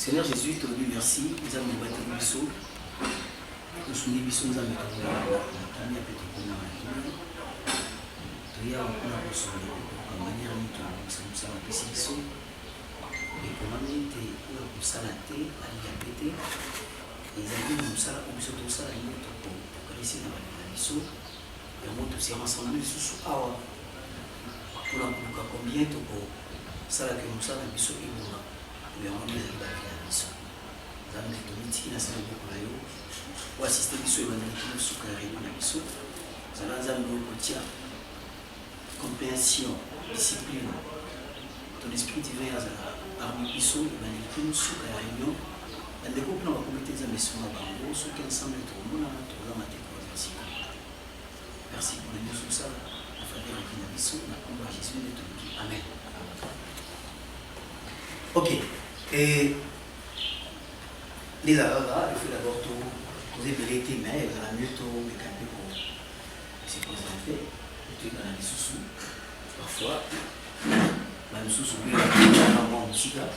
Seigneur Jésus, te dis merci. Nous avons battu le bisou. Nous sommes des bisous, nous avons mis un peu de commun. Tu as un peu de soleil. De manière nous sommes un peu si bisous. Et comment nous sommes salatés, à l'IAPT. Les amis, nous sommes au bisou, tout ça, nous sommes pour réussir dans la bisou. Et nous sommes ensemble sous awa. Pour la combien de temps, ça la que nous sommes à bisou et nous. Mais on est arrivé à la mission. Nous avons dit que nous avons beaucoup pour assister à la mission et nous avons la mission. Nous avons dit compréhension, discipline, ton esprit divin à la mission et nous avons la réunion. Nous avons comité de mission à Bango, ce qui ensemble est au monde, nous avons merci. Merci pour la mission. Ça, la famille de la mission, la combat Jésus de tout. Amen. Ok. Et les Arabes, il faut d'abord tout poser tes mains, il y a mieux tout mécanique pour se présenter. Et tu es dans la sous parfois, dans le sous il y a un moment aussi là.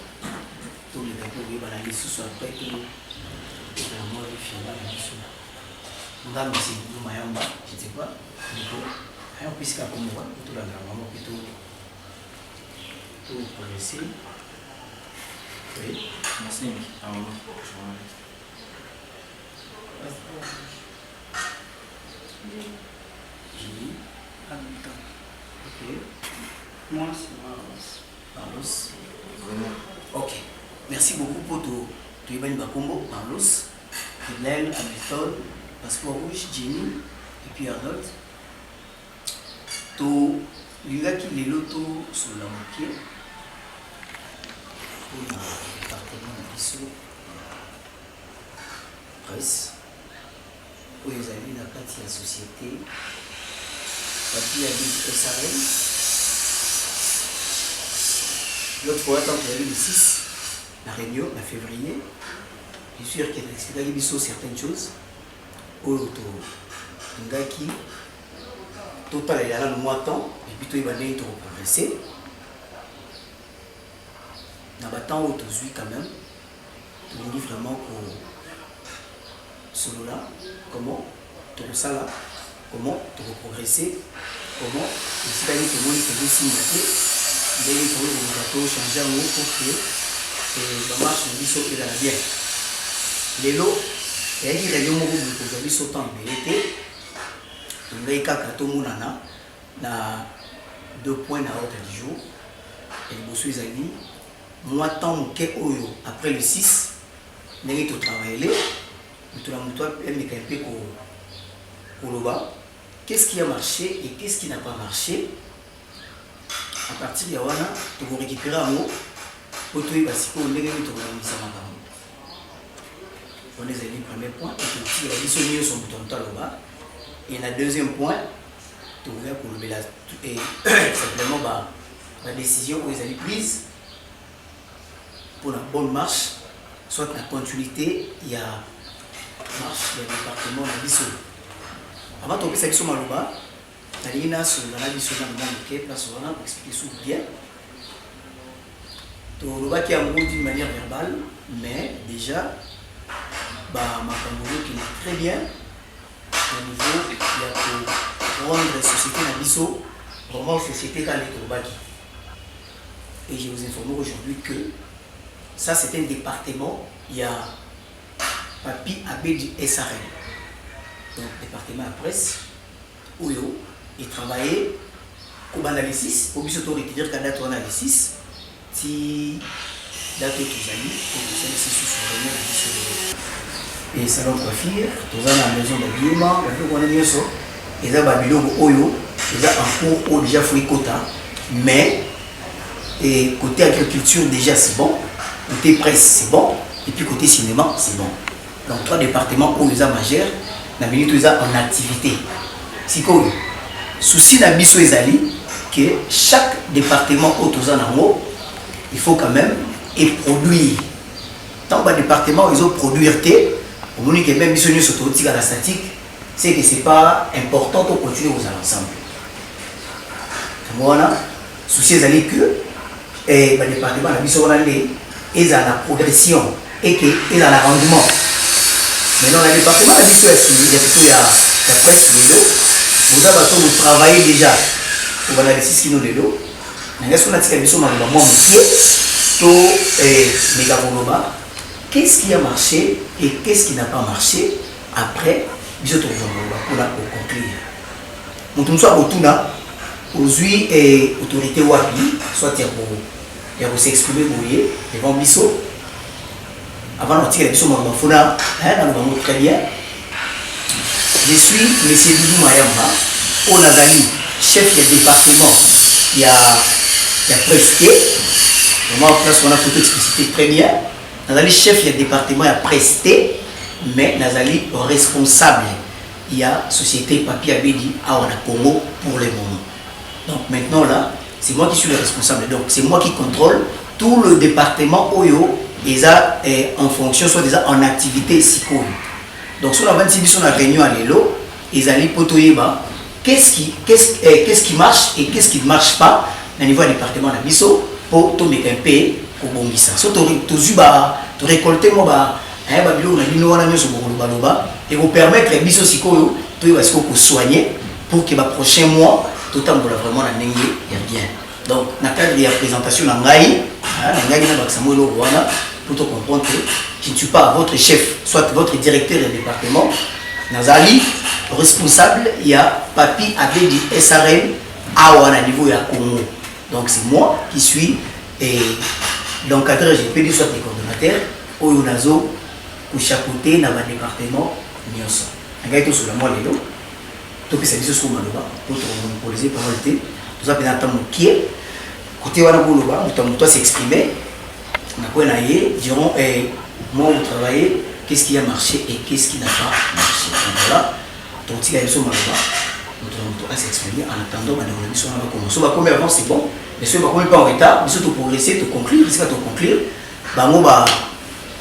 Tous les gars qui dans la sous après que la mort est fière dans la sous. Nous avons aussi nous mayamba, je ne sais pas, un puisque à comme moi, tout la grand-maman plutôt tout progresser. Oui. Merci. Ok. Moi, c'est Marlos. Ok. Merci beaucoup pour tout. Tu es bien Bakombo, Marlos, Hélène, Hamilton, Passeport Rouge, Jenny, et puis Arnold. Tout, il y a qui les lotos sur la moquette. Pour le département de l'ISO, presse, où ils avaient la partie de la société, partie à SRL. L'autre fois, tant qu'il y avait le 6, la réunion, en février, je suis sûr qu'il y a expliqué certaines choses. Au gars qui, total, il y a le mois de temps, et puis il va aller progresser. Dans le temps où tu suis quand même, tu me dis vraiment pour cela, comment tu fais ça là, comment tu vas progresser, comment, et si tu as dit que moi, je suis signaté, il faut changer un mot pour que la marche de l'ISO est dans la bière. Les lots, il y a des réunions pour que l'ISO temps de l'été, il y a tout le monde a 2 points à l'ordre du jour, et les bossus amis. Moi, tant que après le 6, nous avons travaillé, nous avons qu'est-ce qui a marché et qu'est-ce qui n'a pas marché. À partir de là, tu vas récupérer un mot pour te dire que nous avons on est allé au premier point, et tu as dit son bouton là-bas. Et le deuxième point, tu vas pour le et simplement la décision où ils allaient prise. Pour la bonne marche, soit la continuité, il y a marche, il y a le département de l'ISO. Avant de faire ça, Malouba, il y a sur la mission de place pour expliquer ça bien. Malouba qui a un mot d'une manière verbale, mais déjà, ma camarade qui est très bien, au niveau, il y a pour rendre la société dans l'ISO, vraiment société dans les Toubaki. Et je vous informe aujourd'hui que ça, c'est un département, il y a Papi Abedi SRL. Donc, département à presse, où il travaillait comme analysis, au but d'autorité, dire qu'à date on a les 6, si date tous amis, pour que ça laisse sous le et salon de coiffure, tous à la maison d'habillement, on a bien ça, ils ont Babylon Oyo, ils ont un cours déjà fait quota, mais et côté agriculture déjà c'est bon. Côté presse, c'est bon. Et puis côté cinéma, c'est bon. Donc 3 départements où ils ont majeur, la minute où ils ont en activité. C'est quoi? Souci la biso ezali que chaque département où ils ont en haut, il faut quand même et produire. Tant que le département ils ont produit au moment que même biso sur la statique, c'est que c'est pas important pour continuer aux ensemble. Voilà. Souci ezali que et le département la biso on a ils ont la progression et qu'ils ont le rendement. Maintenant, dans le département, il y a plutôt la presse vélo. Vous avez travaillé déjà pour la 6 kg de l'eau. Qu'est-ce qui a marché et qu'est-ce qui n'a pas marché après pour conclure. Nous sommes aujourd'hui autorité wapi, soit il y a s'exprimer devant Bisso. Avant de tirer Bisso, très bien. Je suis M. Doudou Mayamba, au Nazali, chef du département. Il y a presté. Vraiment, en place, on a photo explicité très bien. Nazali, chef du département, il y a presté, mais Nazali, responsable. Il y a Société Papier Abedi à Congo pour le moment. Donc maintenant, là, c'est moi qui suis le responsable. Donc c'est moi qui contrôle tout le département OYO, en fonction, soit déjà en activité psycho. Donc sur la 26 sur la réunion à l'élo, ils allaient potoyeba qu'est-ce qui marche et qu'est-ce qui ne marche pas au niveau du département de Bisso pour tout mettre un peu pour bombissa. Surtout tu récolter moi et vous permettre Bisso Sikoyo de soigner pour que le prochain mois tout le temps vraiment la nengue bien. Donc dans le cadre de la présentation pour te comprendre que je ne suis pas votre chef, soit votre directeur du département. Nazali, responsable, il y a Papi Abedi SRM à niveau de Congo. Donc c'est moi qui suis l'encadreur GP, soit les coordonnateurs, au Yonazo, pour chapeauter dans le département Nyonso. Un gars sur la moelle de l'eau, tout que c'est des choses pour te monopoliser par le thé. Tout ça, pendant qui est, côté Wanabouloba, toi s'exprimer. Diront moi vous travaillez, qu'est-ce qui a marché et qu'est-ce qui n'a pas marché. Donc voilà, donc il y a des choses à s'exprimer en attendant la révolution va commencer. Comme avant c'est bon, mais si on va pas en retard, mais surtout progresser, te conclure, jusqu'à te conclure, bah moi bah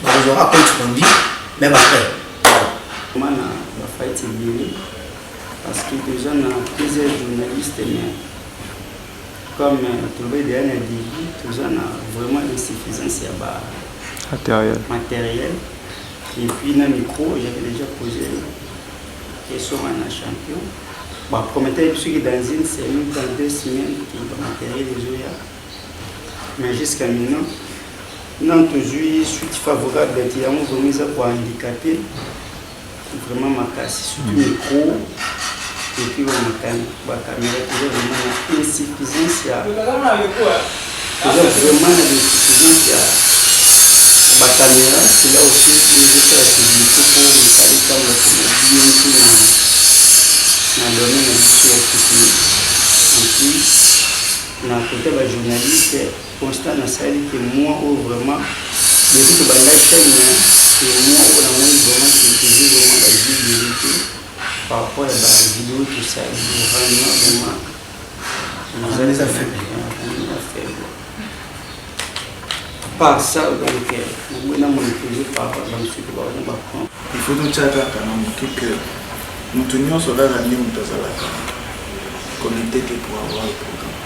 vous aura comme tu dis, même après. Moi na fight bien parce que déjà on a plusieurs journalistes mais comme tout le monde a dit, tout ça a vraiment insuffisance matériel. Et puis dans le micro, j'avais déjà posé une question à un champion. Bon, promettait que dans une semaine, dans 2 semaines, qu'il va matériel les oeufs. Mais jusqu'à maintenant, non toujours suite favorable d'être vraiment pour handicapé. Vraiment ma casse, surtout le micro. Et puis on a la caméra qui est vraiment insuffisance. Il y a vraiment l'insuffisance. La caméra, c'est là aussi que je fais la publicité pour le caler comme la comédie dans le domaine de l'histoire technique. Et puis, dans le côté de journaliste, constat dans ça que moi, vraiment, depuis que la chaîne, c'est moi, vraiment, qui faisait vraiment la visibilité. Par rapport à la vidéo, tout ça, vraiment, vous allez à faible. Par ça, donc, il faut nous dire que nous tenions sur la ligne connecté pour avoir le programme.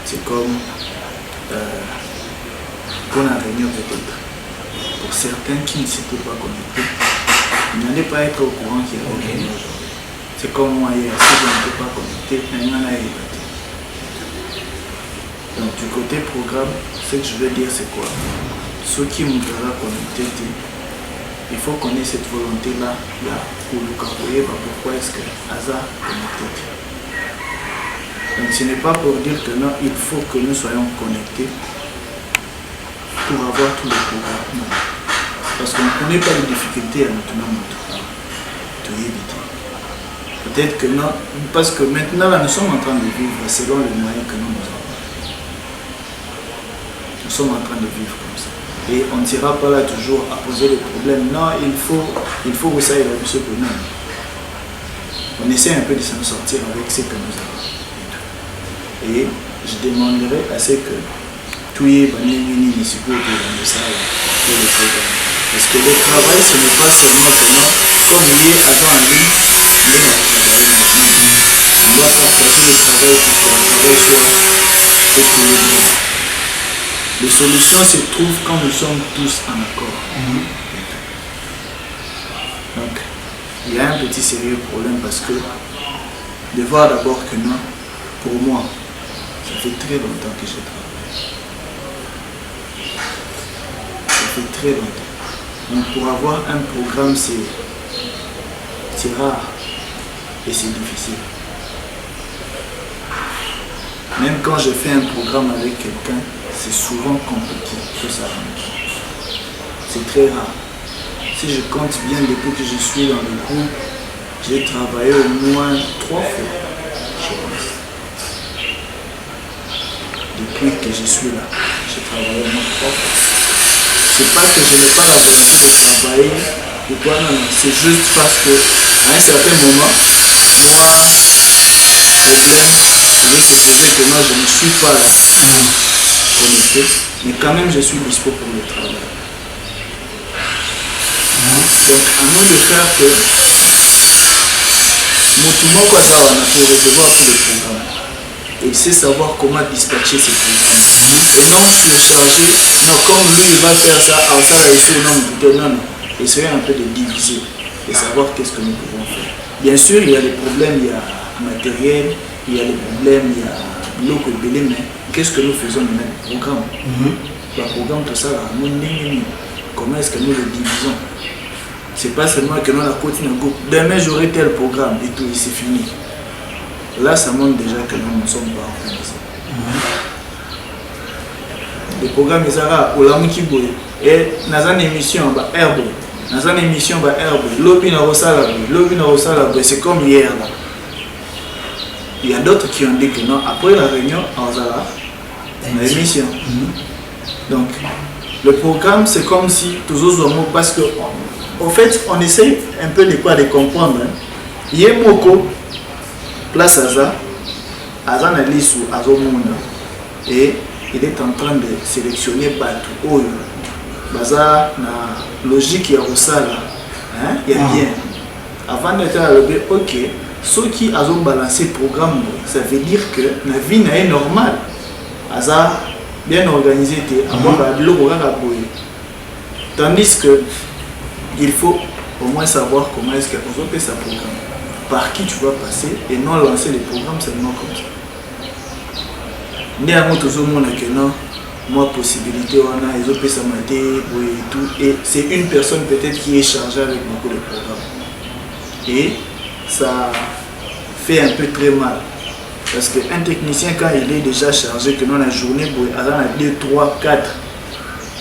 C'est comme qu'on a réunion peut-être. Pour certains qui ne s'étaient pas connectés, ils n'allaient pas être au courant qu'il y a une réunion aujourd'hui. C'est comme moi hier, si je n'étais pas connecté, il y en a eu. Donc du côté programme, ce que je veux dire c'est quoi? Ceux qui m'ont connecté, il faut qu'on ait cette volonté-là pour le campoyer, pourquoi est-ce que Hasard connecté. Donc ce n'est pas pour dire que non, il faut que nous soyons connectés pour avoir tous les programmes. Non. Parce qu'on ne connaît pas les difficultés à maintenant tout éviter. Peut-être que non, parce que maintenant là, nous sommes en train de vivre selon les moyens que nous avons. Nous sommes en train de vivre comme ça. Et on ne sera pas là toujours à poser le problème. Non, il faut que ça ait ce que nous. On essaie un peu de s'en sortir avec ce que nous avons. Et je demanderai à ce que tout y est banni ni support de ça pour le programme. Parce que le travail, ce n'est pas seulement que non, comme il est avant en ligne, il est en travail maintenant. On doit partager le travail pour que le travail soit équilibré. Les solutions se trouvent quand nous sommes tous en accord. Donc, il y a un petit sérieux problème parce que de voir d'abord que non, pour moi, ça fait très longtemps que je travaille. Ça fait très longtemps. Donc pour avoir un programme, c'est rare et c'est difficile. Même quand je fais un programme avec quelqu'un, c'est souvent compliqué que ça rentre. C'est très rare. Si je compte bien, depuis que je suis dans le groupe, j'ai travaillé au moins 3 fois, je pense. Depuis que je suis là, j'ai travaillé au moins 3 fois. C'est pas que je n'ai pas la volonté de travailler ou quoi, non, non. C'est juste parce que à un certain moment, moi, problème, je vais se poser que moi je ne suis pas là connecté, mais quand même je suis dispo pour le travail. Donc à nous de faire que mon pour recevoir tous les programmes. Et il sait savoir comment dispatcher ces programmes. Et non surcharger, non comme lui il va faire ça, alors ça là ici non, non. Essayez un peu de diviser et savoir qu'est-ce que nous pouvons faire. Bien sûr, il y a des problèmes, il y a matériel, il y a des problèmes, il y a l'eau que belé, mais qu'est-ce que nous faisons maintenant? Le programme. Le programme, tout ça, là, comment est-ce que nous le divisons? C'est pas seulement que nous la continue un groupe. Demain j'aurai tel programme et tout, et c'est fini. Là, ça montre déjà que nous ne sommes pas organisés. Le programme est là, au Lamoukiboy, et dans une émission, herbe. Dans une émission, herbe. L'obin c'est comme hier là. Il y a d'autres qui ont dit que non, après la réunion, on va dans l'émission. Donc, le programme, c'est comme si toujours mots parce que, en fait, on essaie un peu de quoi de comprendre. Yemoko, place à ça, Azan Alisu, Azomunda, et il est en train de sélectionner Batu, Oyo, Baza, na logique, il y a Rosala, il y a bien. Avant d'être à l'objet, ok. Ceux qui ont balancé le programme, ça veut dire que la vie est normale. Aza bien organisé, tandis que il faut au moins savoir comment est-ce qu'on fait sa programme. Par qui tu vas passer et non lancer les programmes seulement comme ça. Moi, possibilité, on a les sa maté et tout. Et c'est une personne peut-être qui est chargée avec beaucoup de programmes. Et ça fait un peu très mal. Parce qu'un technicien, quand il est déjà chargé, que dans la journée, il a 2, 3, 4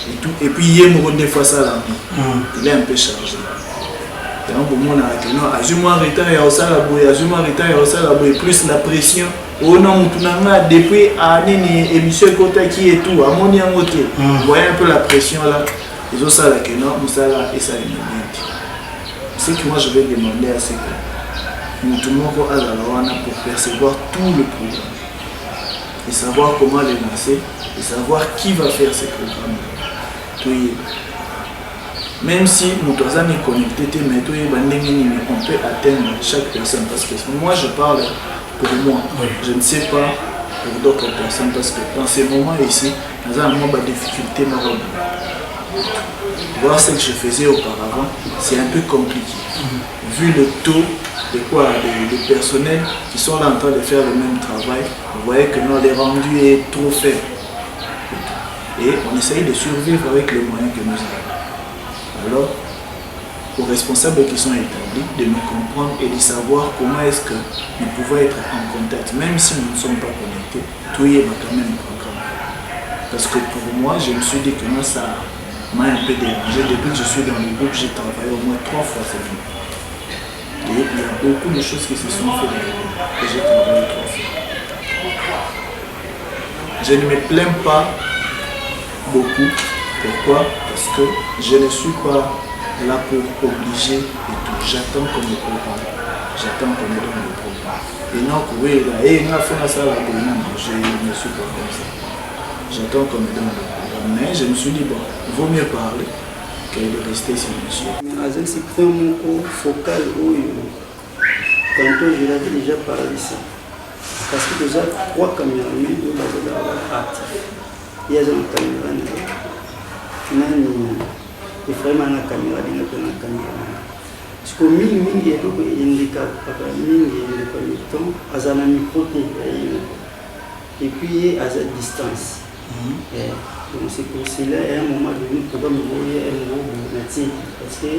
et tout. Et puis, il y a des fois ça là. Il est un peu chargé. Donc, pour moi, plus la pression. Depuis l'émission qui est tout, vous voyez un peu la pression là. Ils ont ça là, et ça ce que moi je vais demander à ce que nous pour percevoir tout le programme et savoir comment les lancer et savoir qui va faire ces programmes. Même si nous sommes connectés, mais on peut atteindre chaque personne parce que moi je parle pour moi, je ne sais pas pour d'autres personnes parce que dans ces moments ici, nous avons un moment de difficulté. Voir ce que je faisais auparavant, c'est un peu compliqué. Vu le taux de personnel qui sont là en train de faire le même travail, vous voyez que non, le rendu est trop faible. Et on essaye de survivre avec les moyens que nous avons. Alors, aux responsables qui sont établis, de nous comprendre et de savoir comment est-ce que nous pouvons être en contact, même si nous ne sommes pas connectés, tout y est quand même un programme. Parce que pour moi, je me suis dit que moi, ça m'a un peu dérangé. Depuis que je suis dans le groupe, j'ai travaillé au moins 3 fois cette nuit. Et il y a beaucoup de choses qui se sont faites dans le groupe. Et j'ai travaillé 3 fois. Je ne me plains pas beaucoup. Pourquoi? Parce que je ne suis pas là pour obliger et tout. J'attends qu'on me programme. J'attends qu'on me donne le programme. Et non, oui, là, et on a fait ça là, je ne suis pas comme ça. J'attends qu'on me donne le programme. Mais je me suis dit, bon, il vaut mieux parler que de rester silencieux. C'est un mot focal où tantôt je l'avais déjà parlé ça. Parce que déjà 3 caméramans de la partie. il y a une caméra nani Ephraim na caméra dinga pe na caméra parce que mingi eloko indika papa mingi le premier temps azana micro et puis à cette distance donc c'est pour cela à un moment donné pour me voyer un gros natif parce que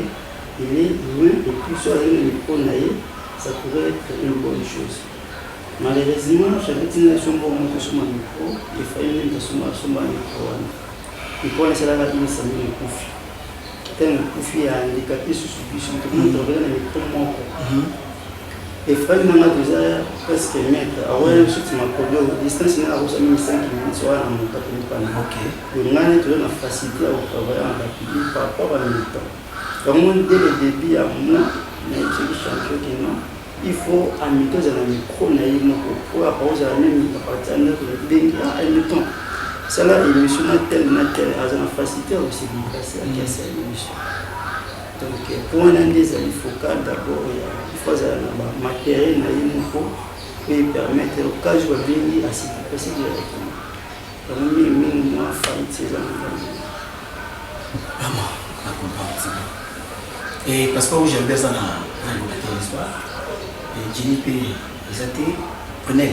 il est loin et puis sur le micro naïe ça pourrait être une bonne chose. Malheureusement, j'avais dit que je suis sur mon micro, il fallait que je sois sur mon micro. Il faut laisser la radio ça me confie. Tel un confie à handicapé sur submission, tout le monde travaille dans le micro. Et frère, il m'a déjà presque mètre. Alors, je suis ma produit, la distance est à 5 minutes, soit en tapis pas. Donc, on a toujours la facilité à travailler en rapide par rapport à le temps. Donc, dès le début, à moi, je suis champion qui non. Il faut amiser dans le micro pour avoir la même partie de temps. Cela est émission telle à la facilité aussi de passer à cette émission. Donc pour un des amis focales d'abord il faut avoir matériel pour permettre au cas où venir à se passer directement. Donc moi failli ces amis. Vraiment, je comprends. Et parce que j'ai besoin de l'histoire. Jenny P. Zate, prenez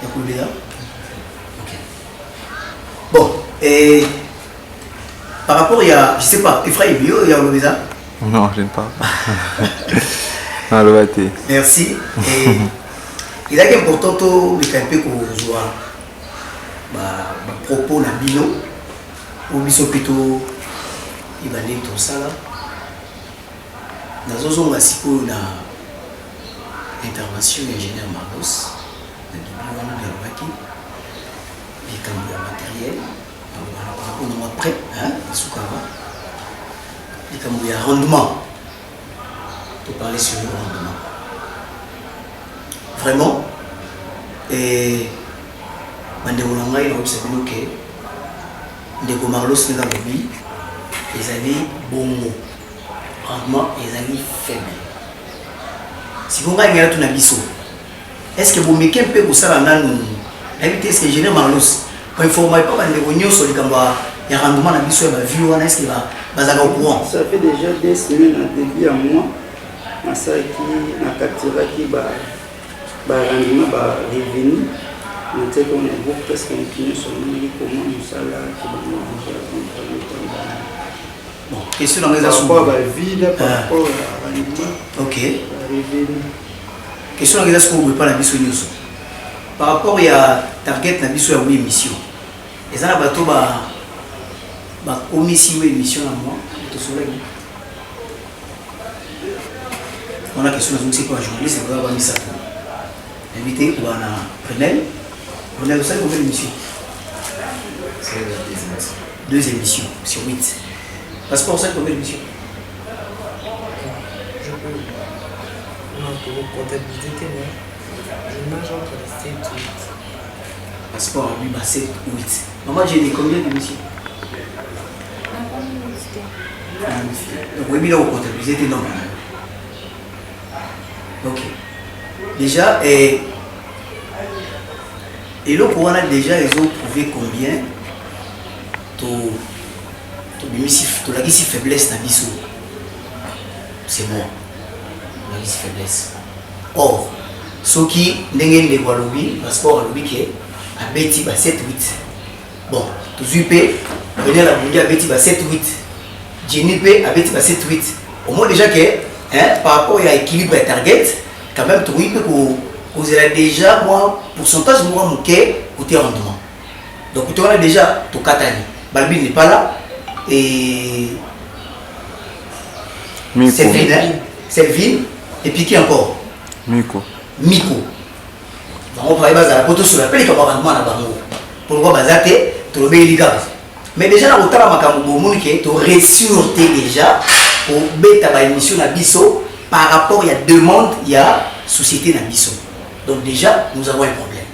la ok. Bon, et par rapport à, je sais pas, Ephraim Bio, il y a le visa? Non, je ne parle pas. Non, le bâti. Merci. Et il est important de faire un peu pour jouer propos dans Bino, ou biso plutôt, il va dire tout ça là. Dans un zone où intervention ingénieur Marlos, de et comme matériel, on est prêt, et comme il y a rendement, pour parler sur le rendement. Vraiment, et Mandéolanga, il a observé que Ndeko Marlos n'est dans le vie, les années bon mot, rendement, les années faibles. Si vous avez un abisso, est-ce que vous mettez un peu pour ça dans est-ce que je n'ai pas pour informer pas les réunions sur les cambas, il y a un rendement d'abisso et ma vie, est-ce qu'il va au courant? Ça fait déjà des semaines à début à moi, à ça qui a capturé qui va rendement va revenir. On sait qu'on est beaucoup presque incliné sur le comment nous ça là qui va nous bon, question dans les assumptions. Par rapport à la vie, par rapport à rendement. Ok. Question dans les assumptions, vous ne pouvez pas la mission. Par rapport à target na biso ya émission. Et ça na bato ba commission émission à moi, to soleil. On a question dans c'est quoi journaliste, c'est quoi ça. Invité pour un Prenel. Prenel vous savez combien d'émissions? C'est deux émissions sur 8. Passeport, ça combien d'émissions? Je peux. Non, pour comptabilité, je mange entre 7 et 8. Passeport, lui, 7 ou 8. Maman, j'ai dit combien d'émissions? Donc, oui, mais là, vous comptabilisez, non. Ok. Déjà, et là, pour on a déjà, ils ont prouvé combien tu as dit si faiblesse dans biso. C'est moi. Tu as dit si faiblesse. Or, ceux qui n'ont pas de lobby, parce qu'on a lobby qui est à Betty 7-8. Bon, tu sais, venir la Bundia à Betty 7-8. Jenny P à Betty 7-8. Au moins déjà que, par rapport à l'équilibre et target, quand même, tu vois que vous avez déjà, moi, pourcentage, moi, mon côté rendement. Donc, tu as déjà ton Katani. Balbi n'est pas là. Et. Selvin. Et puis qui encore? Miko. Donc, on travaille à la photo sur la pelle comme rendement à Bango. Pour le voir, Bazate, tu le mets illégal. Mais déjà, dans le temps, tu as ressurté déjà pour mettre ta émission à Bisso par rapport à la demande, il y a société dans Bisso. Donc, déjà, nous avons un problème.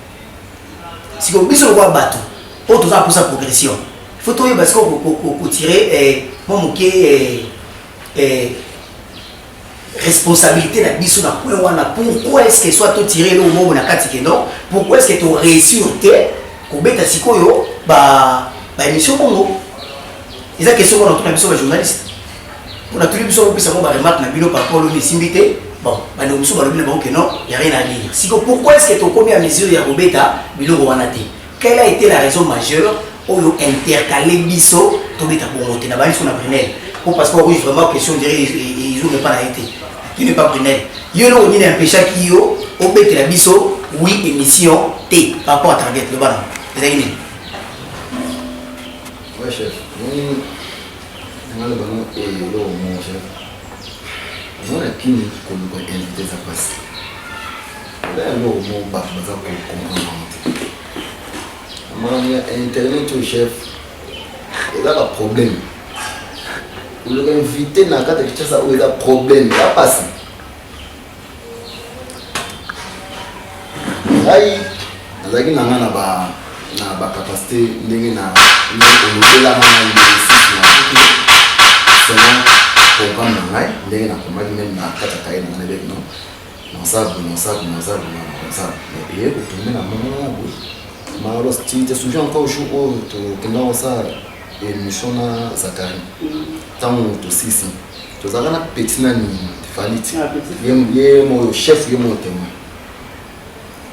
Si vous Bisso voit bateau, pour tout ça pour sa progression, il faut trouver parce qu'on tirer mon responsabilité dans Bisso. Pourquoi est-ce que soit tiré le mot na katike non? Pourquoi est-ce que tu ressurté pour mettre à Sikoyo bah émission Congo. Ils ont question qu'on a tous les journalistes. On a tous les émissions qui sont remarquées dans le bureau par rapport aux similité. Bon, bah nous sommes dans le bureau que non, il n'y a rien à dire. Si pourquoi est-ce que tu as commis à mesure de Robeta, bureau Rwanate? Quelle a été la raison majeure pour intercaler biso, Tobeta Bongote, n'a pas dit qu'on a pris parce que oui, vraiment, question, on dirait, ils n'ont pas été. Qui n'est pas pris. Il y a un péché qui est au bête la biso, oui, émission T, par rapport à Target, le ballon. Vous avez dit? Oui, chef. Nous avons le ballon et le mon chef. Nous avons qui nous invité à passer. Là, nous avons pas besoin de comprendre. Internet au chef. Il y a un problème. Vous l'avez invité dans le cadre de ça où il y a un problème. Il y a pas ça. Aïe, nous avons une capacité de la émission na Zakari tango to sisi to zakana petina ni faliti ye mo chef ye mo témoin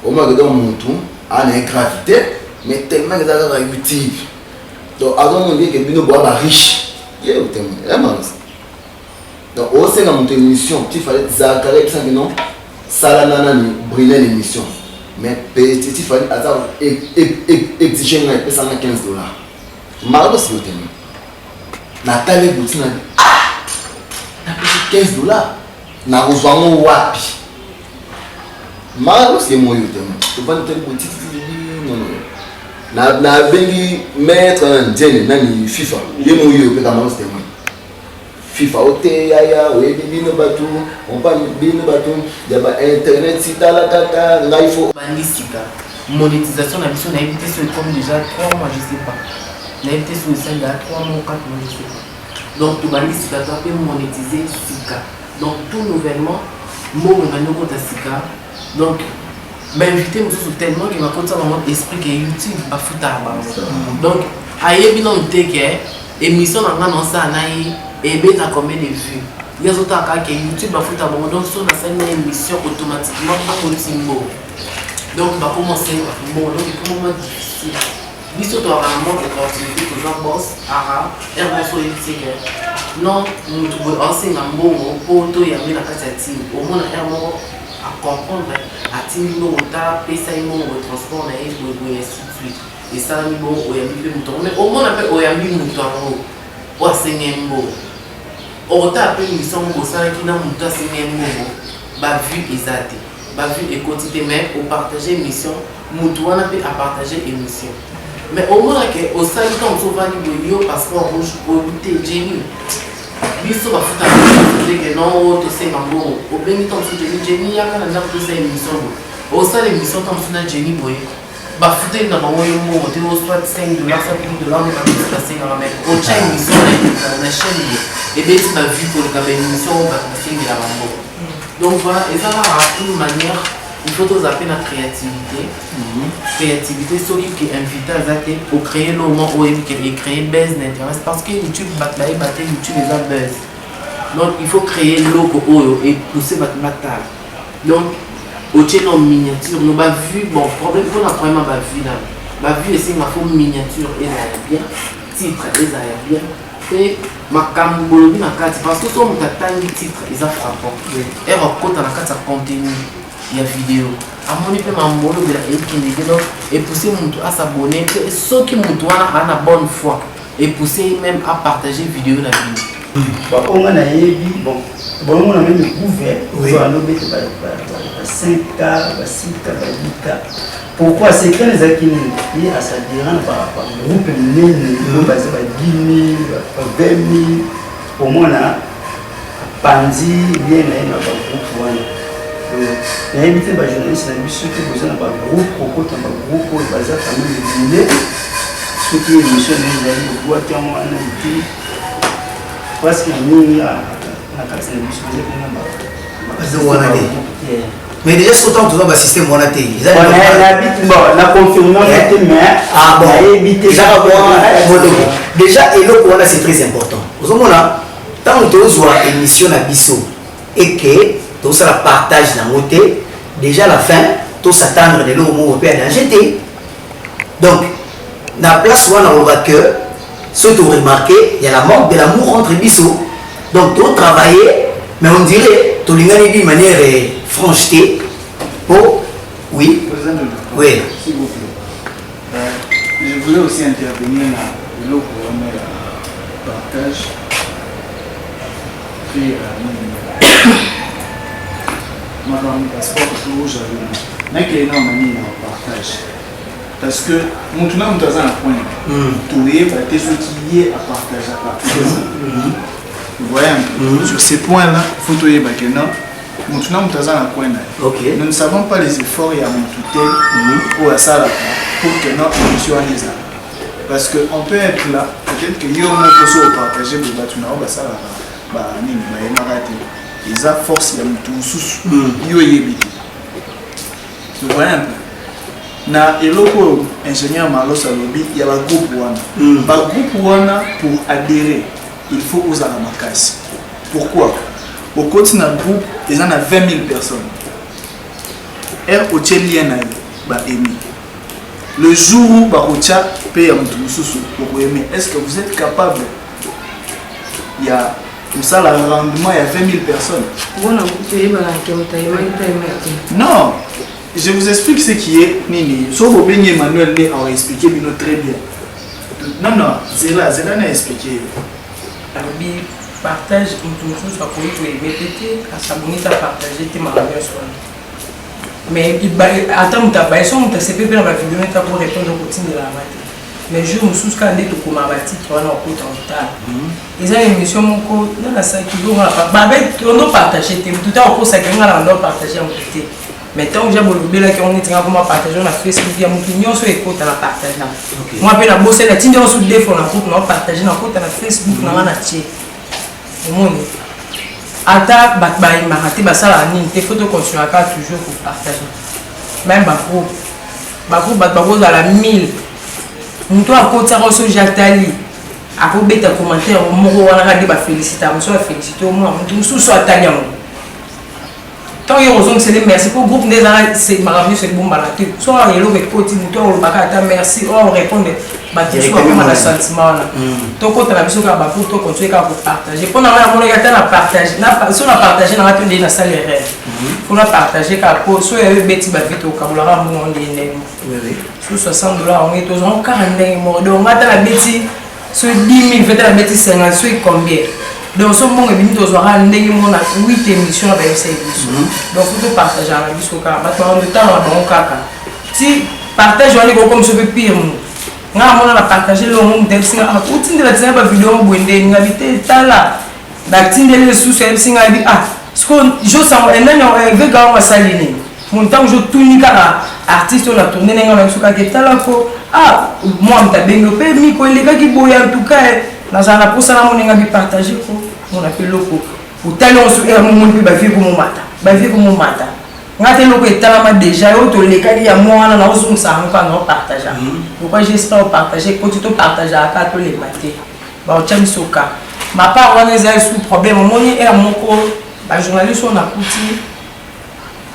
o ma gado muntu ana gravité mais tellement que ça utile donc avant on dit que bino bois ba riche ye o témoin est malus donc au sein de notre émission il fallait Zakari ça que non sala nana ni brûler l'émission mais petit il fallait attendre exiger na pesa na $15. Marlo si yote ni Nathalie Boutina na pesa $15 na uzwango wapi Marlo si mo yote ni to ba Nathalie Boutina non na bengi maître ndene nani FIFA ye mo yo pe kama c'est moi FIFA ote yaya we bino batu on pas bino batu ya ba internet sitala kaka ngaifo bandisika monétisation na biso na évité sur comme déjà 3 mois je sais pas. On a été sur le sein de 3 mois, 4 mois, je sais pas. Donc, tout le monde peut monétiser Sika. Donc, tout nouvellement, moi, on va nous compter Sika. Donc, inviter tellement qu'il va compter vraiment expliquer YouTube à foutre. Donc, aïe, bien on dit que l'émission n'a pas ça, et bien, t'as combien de vues. Il y a d'autres cas que YouTube à foutre. Donc, sur la scène, émission automatiquement, pas le symbole. Donc, on va commencer. Bon, donc, c'est un moment difficile. Biso to vraiment l'opportunité que Jean Boss ara erboso yitike non mutu bo enseigna mbongo poto ya mina kati au moins ermo à comprendre à timi no ta pesa imongo transport na ebo et suite et ça ni bon o ya mi mutu mais au moins après o ya mi mutu ango o enseigner mbo o ta pe mission ko ça qui na mutu enseigner mbo ba vu ezate ba vu et quotidien mais au partager mission mutu wana pe à partager émission. Mais au moins, au sein du temps, on va dire passeport rouge pour goûter Jenny. Biso va foutre que non, tu sais, mambo. Au béni temps, Jenny, il y a quand même une émission. Au sein de l'émission, quand tu as Jenny, bah foutre dans mon mot, tu as soit $5, ça $10, mais pas passer dans la même. Au chat émission, on a chaîne. Et bien, tu as vu pour le cabin émission, on va faire de la mambo. Donc voilà, et ça va à toute manière. Il faut tous appeler la créativité. Créativité, ceux qui invitent à Zate pour créer le moment où il crée buzz d'intérêt. Parce que YouTube, YouTube est un buzz. Donc il faut créer le logo et pousser votre bataille. Donc, au chien en miniature, nous avons vu, bon, problème pour la première vue là. Ma vue, c'est ma forme miniature, et ça bien. Titre, et ça bien. Et ma cambolobie, ma carte, parce que si on a un titre, ils ont frappé. Et on compte dans la carte, ça continue. Il y a vidéo. À mon niveau, je vais pousser à s'abonner. Et ceux qui ont une bonne foi, et pousser même à partager vidéo la vidéo. On a bon, on a même couvert. On a 5K, 6K, 8K. Pourquoi c'est que les acquis à sa dérange par rapport au groupe basé à 10 000, 20 000. Au moins, on a Pandi, bien, on a un groupe. On a invité les journalistes, on a ceux qui ont besoin d'un groupe, un groupe basé à famille, ceux qui ont besoin d'un groupe, qui ont un invité. Parce qu'il y a un la carte de Mais déjà, ce que tu as un système monétaire. Bon, la confirmation, mais. Ah bon, déjà, et l'autre, c'est très important. Vous savez, tant que tu as une émission à Bissot et que tu as la partage dans le côté, déjà à la fin, tu s'attendre de l'eau au père d'angété. Donc, dans la place où on a que, ce que tu as remarqué, il y a la manque de l'amour entre Bissot. Donc, tu as travaillé, mais on dirait, tu as d'une manière francheté. Oh, oui. Oui. S'il vous plaît. Je voulais aussi intervenir dans le partage. Puis, madame, passeport rouge avec nous. Nous partage. Parce que nous avons un point. Tout est ce qui est à partager. Vous voyez, sur ces points-là, il faut tout y okay. Nous ne savons pas les efforts et à mon tutelle pour que notre émission soit. Parce qu'on peut être là, peut-être que nous avons partagé le bâtiment, ils ont force à tout sous. Vous voyez un peu. Na eloko ingénieur Malo Salobi, il y a un groupe Wana. Le groupe Wana, pour adhérer, il faut oser la macasse. Pourquoi? Au côté d'un groupe, il y en a 20 000 personnes. Le jour où Baroucha paye un pour aimer, est-ce que vous êtes capable? Il y a comme ça, le rendement, il y a 20 000 personnes. Non, je vous explique ce qui est Nini. Sauf au bien Emmanuel a expliqué très bien. Non, Zéla n'a expliqué. Partage une soit pour mais peut-être à s'abonner à partager tes malheurs soit. Mais attends, tu as pas son tu sais pas dans la vidéo pour répondre au quotidien de la matinée. Mais je me suis quand tu comme abati tu vas en côté en retard. Ils ont une émission mon co dans la salle qui doit on doit partager tout à coup ça que on doit partager en côté. Mais tant que j'ai bolobé là qu'on est en train de partager on a Facebook il y a mon client sur écoute à la partage là. Moi après la bosser la tinde sur défaut on a côté on partager dans côté na Facebook na na chat. Ata batbaï marati basala ni te faut continuer à toujours pour partager même bako batbako à la 1000 nous toi côté reçu jatali a ko beta commentaire moko wana ka ba féliciter mo so féliciter moi tout sous soit tanya tant y raison c'est merci pour groupe des c'est maravileux c'est bon balaté soit yelo avec côté nous toi baka ta merci on répondre ba question comme la sentiment là to ko ta biso ka ba pour to continuer ka pour partager pendant la mon gars na partager na sur la partager na attendre na salle rêve faut la partager ka pour so y beti ba vite au kabulara mon ndene oui sur $60 on est tous en 40 mo donc mata la beti so 10 000 fait la beti 50 so combien donc ce moment et nous aura ndenge mon a 8 émissions avec ces émissions donc faut partager la biso ka ba temps de temps bon kaka si partage on est comme ce pire nga mona na partager le monde d'Elsinga a utindela tsena ba vidéo mbwende ngabite tala ba tindele sous Elsinga bi ce qu'on je sens enana vega wa saline mon temps je tunika artiste on a tourné nga ba suka ke tala ko moi mtabengo pe mi ko eleka ki boya en tout cas na zana pour ça na mona ngabi partager ko on appelle loko pour tala on se mon pe ba vie ko mon mata ngate loko etalama déjà yo to lekali ya mwana na osungisa nka na partager pourquoi j'espère partager quand tu te partager aka to le maté ba o chamisoka ma part wana za sous problème moni et moko ba journaliste on a kuti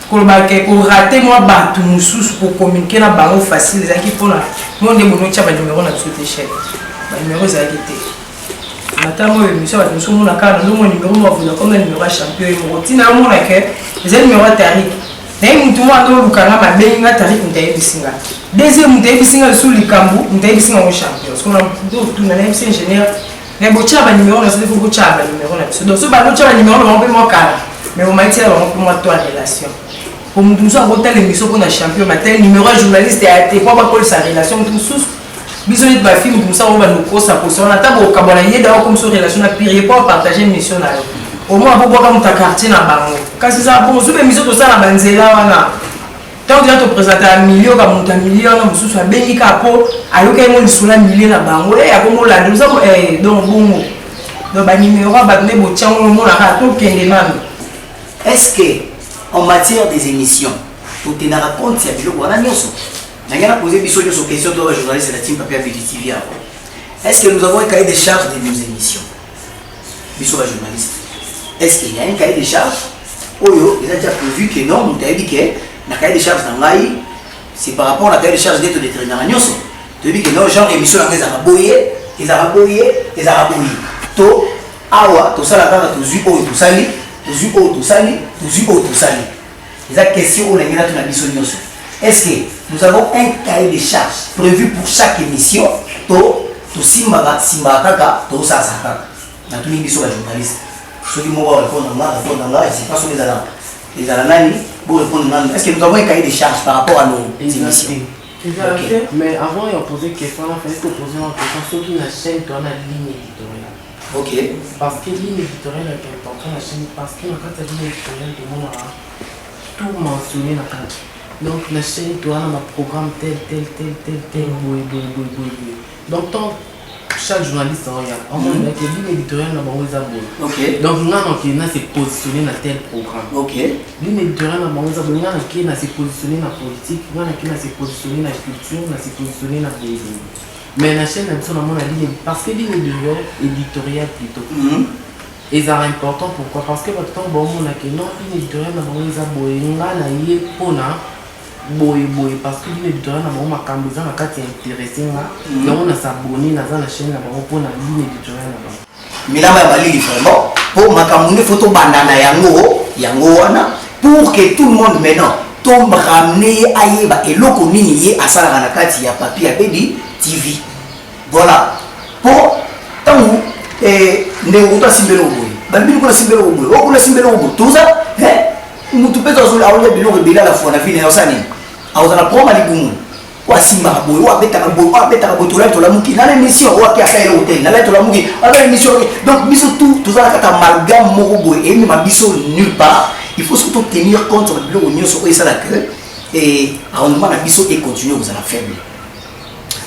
ko ba ke ko rater moi ba tout mususu pour communiquer na ba facile za ki pona monde bono cha ba numéro na sauter chef ba numéro za kité Natamo émission ba nous sommes na kana no numéro mo vous comme numéro champion et mo tina mo na ke les numéro tarif na mtu mwana lukanga mabengi nga tarif ntayebisinga deuxième ntayebisinga sur likambu ntayebisinga au champion parce qu'on a tout na MC ingénieur mais bo tchaba numéro na c'est faut tchaba numéro na donc ce ba tchaba numéro na on peut moi kala mais on m'a dit on peut moi toi relation pour nous tous en hôtel émission pour na champion matin numéro journaliste et pas quoi sa relation tout sous bisoni de ba film comme ça on va nous kosa pour ça on attend au kabona yeda comme sur relation na pire pas partager mission na au moins pour voir comme ta quartier na bango quand c'est ça bon sur émission tout ça na banzela wana tant que tu présenter un million comme un million na mususu a bengi ka po ayoka mo lisula million na bango et a comme la nous donc bongo donc ba numéro ba ne bo tiango mo na ka to kende mami est-ce que en matière des émissions. Tout est dans compte, c'est à biloko wana nyonso. N'a posé biso nyonso question de la journaliste de la team Papier TV. Est-ce que nous avons un cahier de charges de nos émissions? Biso la journaliste. Est-ce qu'il y a un cahier de charges? Oyo, il a déjà prévu que non, nous avons dit que le cahier de charges d'Angaï, c'est par rapport à la cahier de charges d'être déterminé à nyonso. Tu as dit que non, genre émission les araboyés, les araboyés, les araboyés. To, awa, to sala kaka, to zui oyo, to sali, to zui oyo, to sali, to zui oyo, to sali. C'est la question où on a na biso nyonso. Est-ce que nous avons un cahier de charges prévu pour chaque émission? To simbaka, kaka, to sasa. On a tout mis sur la journaliste. Ceux qui m'ont répondu à là, je ne sais pas si les alanani pour répondre à. Est-ce que nous avons un cahier de charges par rapport à nos émissions? Okay. Mais avant de poser question, il fallait poser une question sur qui la chaîne doit la ligne éditoriale. Ok. Parce que ligne éditoriale est importante la chaîne, parce que quand la ligne éditoriale, tout le monde a tout mentionné la carte. Donc la chaîne doit avoir un programme tel, donc tant chaque journaliste regarde, on a que ligne éditoriale n'a pas besoin. Ok. Donc nous avons qui s'est positionné dans tel programme. Ok. Ligne éditoriale n'a pas besoin. Nous avons qui s'est positionné dans la politique, nous avons qui s'est positionné dans la culture, nous s'est positionné dans la poésie. Mais la chaîne a besoin de la ligne parce que ligne éditoriale plutôt. Et c'est important pourquoi? Parce que votre temps bon on a que non ligne éditoriale n'a pas besoin de na yé pona. Boy parce que l'éditorial n'a pas cambié la carte intéressée là donc on a s'abonné dans la chaîne là pour la ligne éditoriale là mais là ma ligne vraiment pour ma camouine photo bandana yango wana pour que tout le monde maintenant tombe ramener ayeba eloko nini yé asala na carte ya papier abedi TV voilà pour tangu ndeko simbelo boy babili ko simbelo boy o ko simbelo boy tout ça mutu pesa zo awole biloko bila la fona vile na sani awuzana proma libumu kwa simba boy wa beta boy to la muki na l'émission wa ki asa ile hotel na la to la muki ala émission donc biso tout ça kata amalgame moko boy et ma biso nulle part il faut surtout tenir compte de biloko nyonso ko ça que et rendement na biso et continuer vous ala faible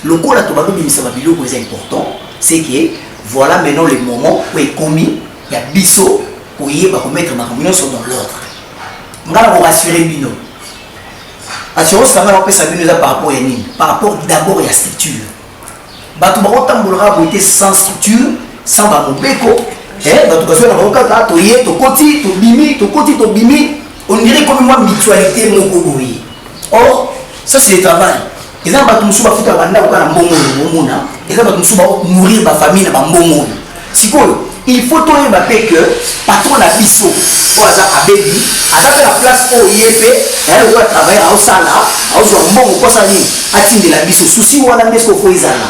le ko la to ba bimisa ba biloko est important c'est que voilà maintenant le moment où est commis il y a biso pour y ba mettre ma communion dans l'ordre. Ngala ko rassurer bino. Assurance ça va pesa bino par rapport à nini? Par rapport d'abord à la structure. Batu ba otambolera boité sans structure, sans ba mobeko, batu ka na kaka to yé to koti to bimi, on dirait comme moi mutualité moko boyi. Or, ça c'est le travail. Les gens batu musuba futa banda ko na mbongo na, les gens batu musuba mourir ba famille na ba mbongo. Sikoyo il faut que que patron la biso ou aza abedi aza la place au IEP elle doit travailler au sala au zo mbongo ko sali atinde la biso souci wana nesko fo izala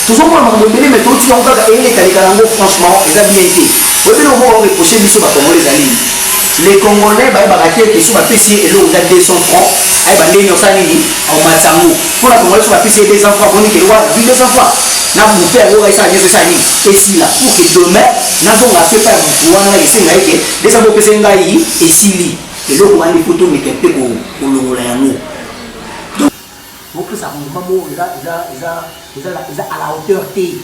toujours pour ma mbele mais tout on ka ele kalikalango franchement ils a bien été oui mais on va reprocher biso ba congolais ali les congolais ba baraté que sous ma PC et là 200 francs ay ba ndeni osali au matsango pour la congolais sous ma PC 200 francs boni que loi 200 francs na mon père on va essayer de ça et si là pour que demain na donc a fait pas pour on a essayé que des avons pensé ngai et si li et là on a les photos mais que ko longola yango donc pour que ça rend pas bon ils à la hauteur T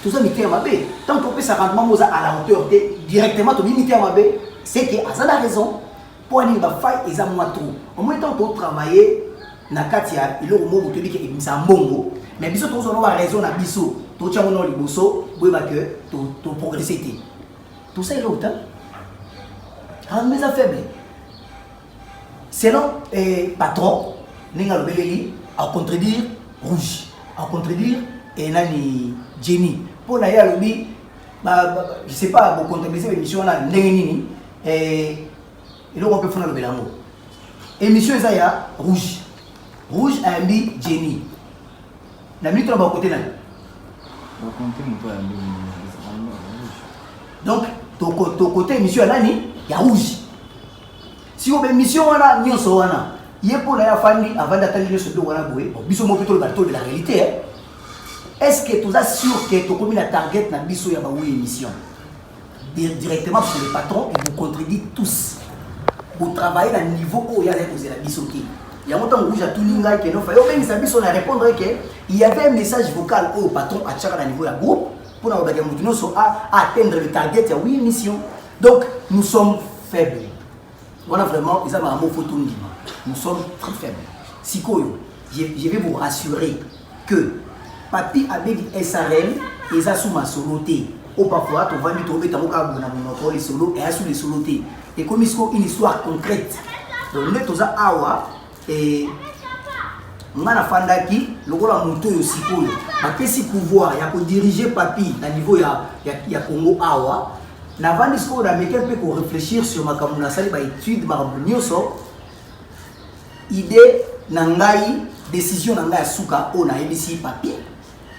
tout ça mité à ma bé tant qu'on peut ça rend pas à la hauteur T directement to limiter à ma bé c'est que ça a raison pour aller ba faille ils a moins trop au moins tant pour travailler na katia il au moment où tu dis que ça mbongo mais biso to zo na raison na biso to tia mono liboso boyeba que to progresser tout ça est l'autre hein mais ça faible selon patron ninga lobeleli à contredire rouge à contredire et nani Jenny pour na ya lobi je sais pas pour contredire l'émission là ndengeni et il on peut faire le belango émission ça ya rouge a dit Jenny. La minute là-bas côté là. Donc, ton côté émission là, il y a rouge. Si on a émission là, nous sommes là. Il y a pour la famille avant d'attendre ce dos là, biso mo plutôt le bateau de la réalité. Est-ce que tu as sûr que tu commune la target na biso ya ba oui émission? Directement sur les patrons et vous contribuez tous. Vous travaillez à un niveau où il y a la biso qui. Il y a longtemps où j'ai tout l'ingay qui nous fait. Au même service on a répondre que il y avait un message vocal au patron à chaque niveau la groupe pour nous atteindre le target il y a 8 missions. Donc nous sommes faibles. Voilà vraiment, ils ont un mot photo. Nous sommes très faibles. Sikoyo, je vais vous rassurer que Papi avec SRL, ils ont sous ma soloté. Ou parfois, tu vas me trouver dans les solos et sous les solotés. Et comme il y a une histoire concrète, donc nous sommes à Awa et nous avons fait le moto aussi pour si pouvoir, il y a pour diriger Papi à niveau de Congo Awa. Nous avons dit qu'on a mis un peu pour réfléchir sur ma étude, ma idée, nangai, décision nangai Souka, on a ici Papi,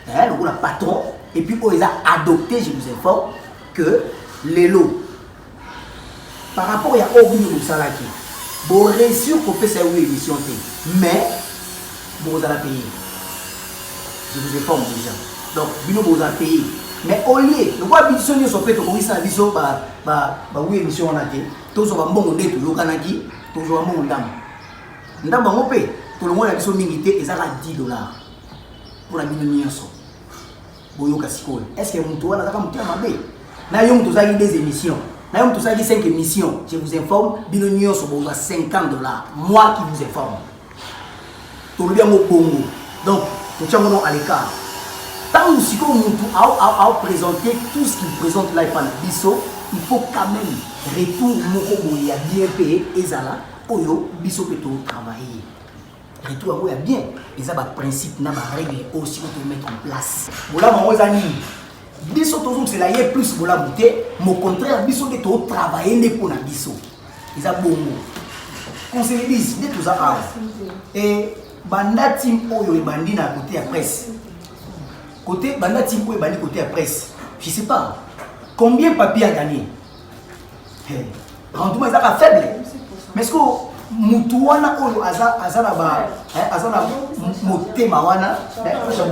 le patron, et puis on a adopté, je vous informe, que les lots, par rapport à Ogun Salaki, bon réussir qu'on peut faire une émission, mais vous allez payer. Je vous informe déjà. Donc, vous allez payer. Mais au lieu, nous voyons que nous sommes fait comme ça, nous sommes une émission en été, tous sommes bon de tout, nous sommes toujours un bon dame. Nous sommes payé, tout le monde a besoin militaire et ça a $10 pour la million. Est-ce que vous avez des émissions? Nous avons 5 émissions. Je vous informe, Binonion sur $50. Moi qui vous informe. Tout le monde au Congo. Donc, nous sommes à l'écart. Tant que nous avons présenté tout ce qu'il présente là, il faut quand même retourner à bien payé et ça Oyo, Bisso peut travailler. Retour à bien. Et ça, principe, n'a pas règle aussi qu'on peut mettre en place. Voilà, mon ami. Bisso, c'est là, il y a plus de la bouteille. Mais au contraire, Bisso peut travailler pour la Bisso. Et ça, bon mot. Qu'on se le dise, dès tout ça. Et Banda Team Oyo et Bandi à côté à presse. Côté Banda Team Oyo et Bandi côté à presse. Je ne sais pas. Combien Papi a gagné? Rendez-moi, ça faible. Mais est-ce que Moutouana Oyo Azana Motema Wana, Rosa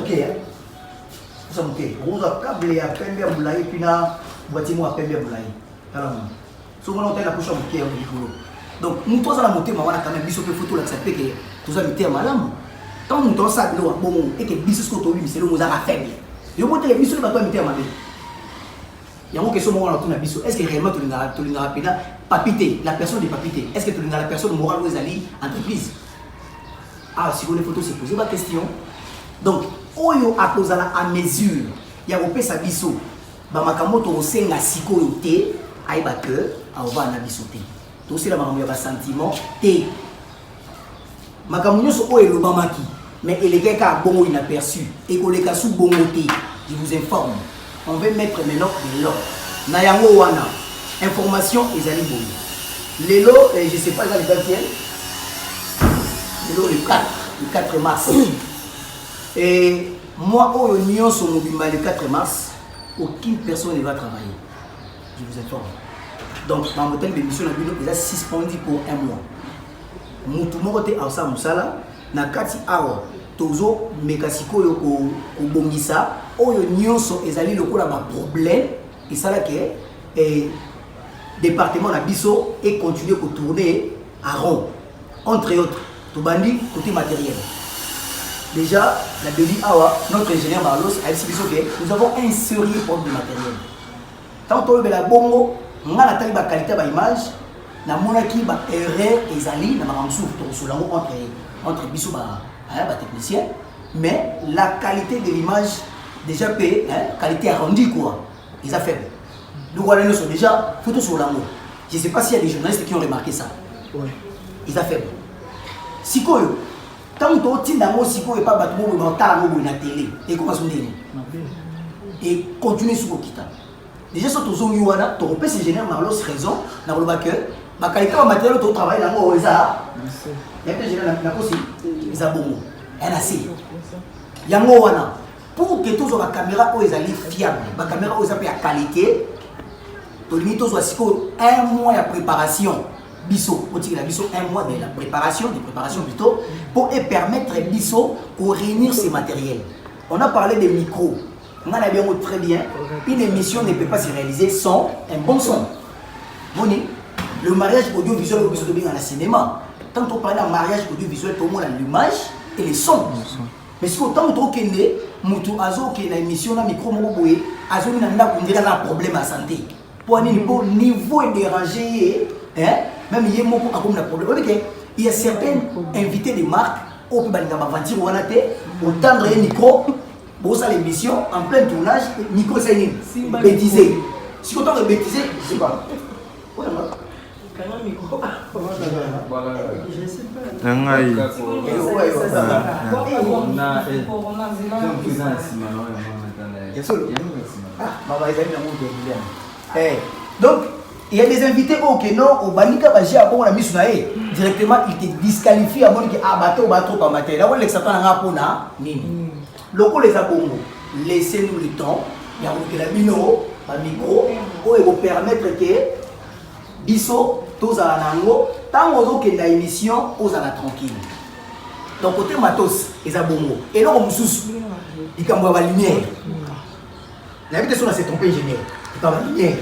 câble à Pembe Moulaye, puis na bâtiment à Pembe Moulaye. Alors, ce qu'on entend la couche à Mouké. Donc, nous tous à la Motema Wana, quand même, Bissot peut photo l'accepter que tous à Mouté à Malam. Tant nous tous ça, nous, bon, et que Bissot ce qu'on c'est le mot à faible. Et au moins, les Bissot ne va pas Mouté à Malam. Il y a une question morale dans Bissot. Est-ce que réellement tu l'as rappelé Papité, la personne de Papité, est-ce que tu l'as la personne morale ou les entreprise? Ah, si vous les photos, c'est posé ma question. Donc, Oyo a cause à mesure, il y a un sa Bissot. Bamakamoto au sein de la sécurité, aïba que, à va na Bissoté. Tout c'est la maman a sentiment, et Makamounyo so Oyo Bamaki, mais il est quelqu'un bon inaperçu, et qu'on les casse sous bon côté. Je vous informe. On va mettre maintenant de l'ordre. Nayango Wana, information et Zaliboui. Les lots, je ne sais pas, les dates, les lots le 4 mars. Et moi, au Union sur Mobima le 4 mars, aucune personne ne va travailler. Je vous informe. Donc, dans mon thème d'émission, il y a 6,10 pour un mois. Moutoumoro te Asa Moussala, Nakati Awa. Tozo mekasiko yo ko bongisa oyo nyonso ezali lokola ba problème et ça là que département na biso et continuer à tourner à rond entre autres to bandi côté matériel. Déjà la Béli Awa notre ingénieur Marlos a dit que nous avons un sérieux problème de matériel. Tant que la bongo ngana tali ba qualité ba image na monaki ba erreur ezali na maramsou to solango entre biso ba technicien, mais la qualité de l'image déjà payée, qualité arrondie quoi, ils ont faible. Nous voilà nous sont déjà photos sur l'amour. Je ne sais pas s'il y a des journalistes qui ont remarqué ça. Ouais. Ils ont faible. Si quoi, tant que tu n'as pas si quoi et pas battre mon mental ou la télé et comment se dire et continuer sur le kita. Déjà sur ton zone yuana, ton père c'est général Marlos raison, n'a pas que ma qualité en matériel au travail là où ils a. Il y a des gens qui ont aussi des abonnés. Il y a un pour que tous les caméras soient fiables, les caméras soient de qualité, tu as un mois de préparation. Bisso, un mois de la préparation, plutôt, pour permettre à Bisso de réunir ses matériels. On a parlé des micros. On a bien très bien. Une émission ne peut pas se réaliser sans un bon son. Le mariage audiovisuel au bien dans le cinéma. Tant qu'on parle d'un mariage audiovisuel, tout le monde a l'image et les sons. Mais si autant que tu es Moutou Azo qui est la émission na micro moboé, Azo n'a un problème à santé. Pour un niveau est dérangé, hein? même il y a beaucoup de problèmes. Il y a certains invités de marques au peut ventir au tendre un micro pour ça l'émission en plein tournage micro c'est une bêtisé. Si on entend bêtisé, je sais pas. Donc, il y a des invités au Keno, au Banika Baji, à la mission directement, il te disqualifie à mon qui a bateau, bateau, pas matin. Là où les sapins en rapona, nini. Loko les abongo, laissez-nous le temps, il y a un micro, pour vous permettre que Bisso, tous à l'ango, tant aux autres que l'émission, aux à la tranquille. Donc, côté matos, les abongo. Et là, on me sous, il y a la lumière. L'invitation, c'est trompé ingénieur. Dans la lumière.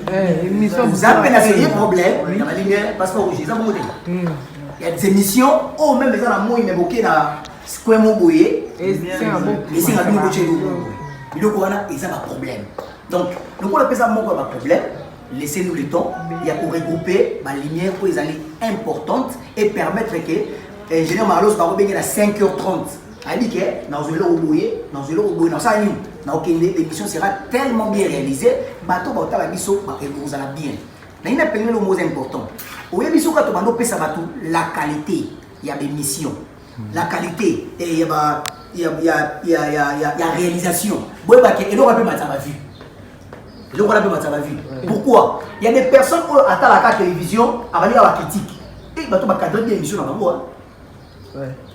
Vous avez un problème, dans la lumière, passeport rouge, il y a des émissions, oh, même les gens ont évoqué dans Square Moboye, et c'est un bon il y a un problème. Donc, nous avons ça un problème, laissez-nous le temps, il y a pour regrouper la lumière pour les années importantes et permettre que l'ingénieur Marlos va revenir à 5h30. Il dit que dans une heure, l'émission sera tellement bien réalisée, bateau va la biso, vous allez bien. Mais il y a un mot important. Au biso quand on va la qualité, il y a des missions. La qualité, il y a réalisation. Et l'on va vu. Pourquoi? Il y a des personnes qui attendent la télévision avant de la critique. Et bateau va cadrer bien l'émission dans la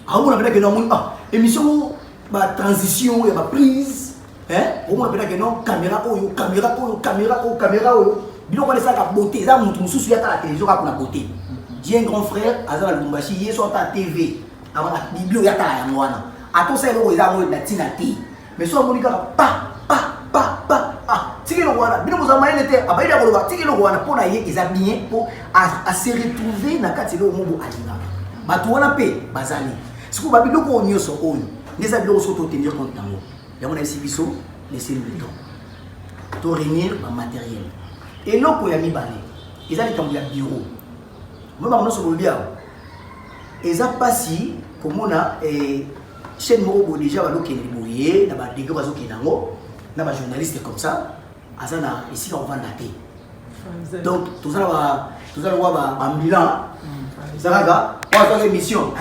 on appelle que non, émission, transition, il y a prise. On appelle que non, caméra. Il y a ça la beauté. Ça, mon sous à la télévision pour la beauté. J'ai un grand frère, Azar Lumbashi, il est sur la TV. Avant la bibliothèque à la Yangwana. À tout ça, il y a un tinati. Mais soit Monica, si le roi, bien vous avez été à Baïda Roloba, si le roi n'a pas ils habillés pour se retrouver dans le cadre de l'homme Alina. Batouana paix, Bazali. Si vous avez beaucoup de choses, les habitants sont tenir compte dans l'eau. Il y a un exhibition, laissez-nous le temps. Pour réunir le matériel. Et là, il y a mis balai. Ils ont des bureaux. Moi, je suis bien. Ils ont passé, comme on a, chaîne Moro déjà, il y a des journalistes comme ça. Ici, on va dater. Donc, tout ça, on va voir en Milan. Ça va, on va faire une mission.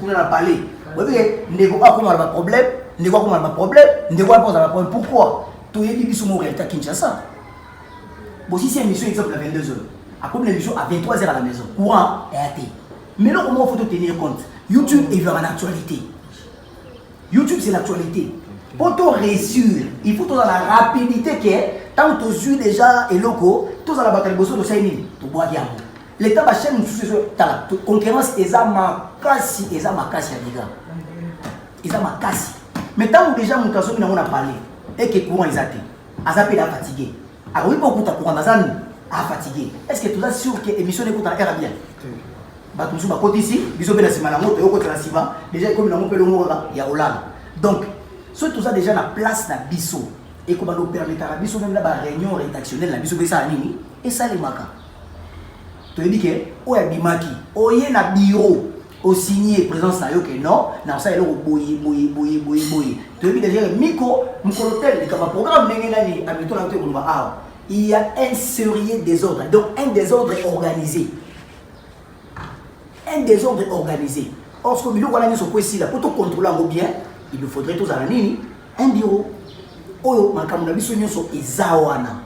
On va parler. Vous voyez, ne voit pas comment on a un problème. Ne voit pas comment on a un problème. Ne voit pas comment on a un problème. Pourquoi? Tout est dit sur mon réalité à Kinshasa. Bon, si c'est une mission, exemple, à 22h. Après l'émission à 23h à la maison. Courant et athée. Mais là, comment il faut tenir compte? YouTube est vers l'actualité. YouTube, c'est l'actualité. Pour te réussir, il faut dans la rapidité que tant que tu es déjà et loco, tu as la bataille de Bosso de Saïni, tu bois bien. L'État va chercher la concurrence, ils ont ma casse, ils ont ma casse, les gars. Ils ont ma casse. Mais tant que déjà mon cas, on a parlé, et que courant ils atteignent, ils appellent à fatiguer. Alors oui, pourquoi tu as courant à fatiguer? Est-ce que tu es sûr que l'émission n'est pas en bien? Bah, tu vas côté ici, bisous bien la semaine, tu es au côté de la Siva, déjà comme on peut le mot, il y a Hollande. Donc, ce tout ça déjà la place la biso et comment nous permettre à la biso même la réunion rédactionnelle la biso ça nini et ça les maka. Tu dis que o ya bimaki, o yé na bureau au signé présence na yo que non, na ça elo boyi. Tu dis déjà micro microtel comme un programme nengena ni habito na te kulba ah. Il y a un sérieux désordre, donc un désordre organisé. Un désordre organisé. Or ce que nous voilà sur quoi ici là pour tout contrôler bien. Il nous faudrait tous à la nini un bureau. Oyo makamuna biso nyonso ezawana.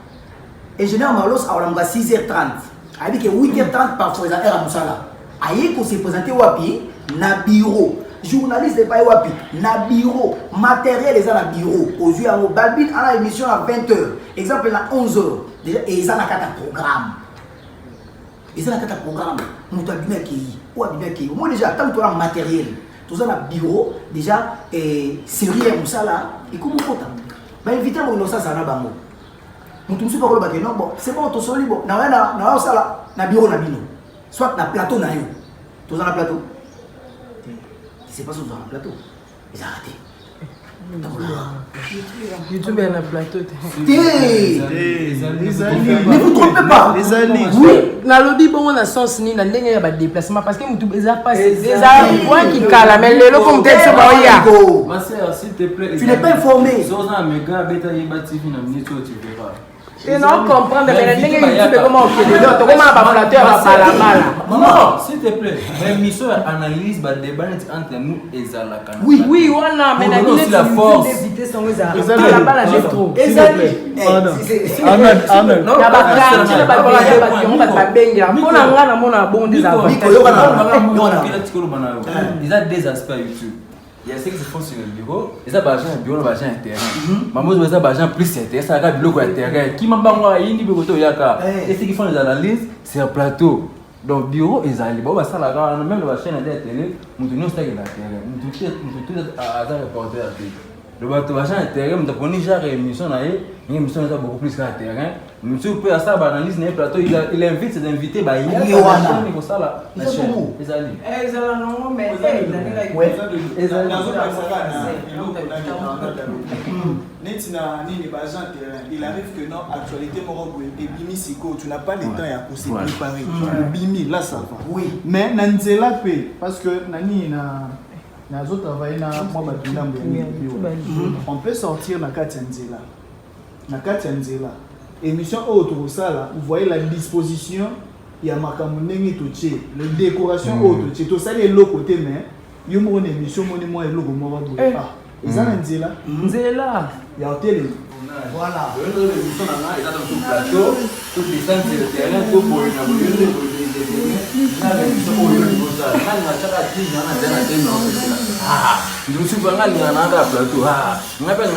Ingénieur Marlos a olanga 6h30. A dit que 8h30 parfois ils a musala. Aye ko se présenter wapi na bureau. Journaliste de pas wapi na bureau. Matériel les a na bureau. Aux yeux en babine à la émission à 20h. Exemple à 11h. Déjà et ils a na carte programme. Ils a na carte programme. Muto abimé ki. Ou abimé ki. Moi déjà tant que tu matériel. Tout ça, le bureau, déjà, sérieux, ça là, et comment on peut bah, inviter mon ça, ça n'a pas mot. Nous tous pas le non, bon, c'est bon, tout ça, bon, na ça là, na bureau, na bino. Soit na plateau, na yo. Tout ça, na plateau. C'est pas sur le plateau. Ils ont arrêté. YouTube est un plateau. Ne vous trompez peux pas. Les alliés. Oui, na lobby bon on a sens ni na ndenge ya ba déplacement parce que mutu eza pas eza point qui cala mais lelo comme tel c'est ba ya. Ma sœur, s'il te plaît. Tu n'es pas informé. Zoza mega beta yeba TV na minute tu verras. Et non comprendre mais ndenge YouTube comment OK de l'autre comment ba flatter ba balabala. Non, s'il te plaît. Mais mission analyse ba débat entre nous et Zalaka. Oui, voilà, mais la force d'éviter son balabala j'ai trop. Amen. Non, il y a des aspects YouTube. Il y a ceux qui se font sur le bureau, ils ont l'argent au bureau, l'argent interne. Maman, ils ont l'argent plus interne, ça a le interne. Qui m'a banqué, il dit que yaka. Et ceux qui font les analyses, c'est un plateau. Donc bureau, ils allaient. Bon, ça la gagne, même la chaîne de la télé, nous tenons ça qui est la télé. Nous tous à reporter la télé. Le bateau l'argent interne, nous avons déjà émission là, une émission est beaucoup plus qu'un terrain. Monsieur peut à ça analyse les plateaux, il invite ses invités, bah il y a la chaîne ça là, la chaîne. Ils allaient. Ils allaient non mais il arrive que non, actualité, et Bimi Siko, tu n'as pas le temps à se préparer. Bimi, là ça va. Oui. Mais Nanzela paye, parce que Nani on peut sortir dans Katianzela. Dans Katianzela. Émission autre, vous voyez la disposition, il y a Makamunengi Toché, la décoration autre, c'est tout ça les locaux côté, mais il y a une émission, moi et le logo. Ils ont Nzela. Nzela. Il y a un télé. Voilà. L'émission là, ils ont tout plateau, toutes les scènes sur le terrain, tout pour une nous sommes pas allés dans un plateau. On appelle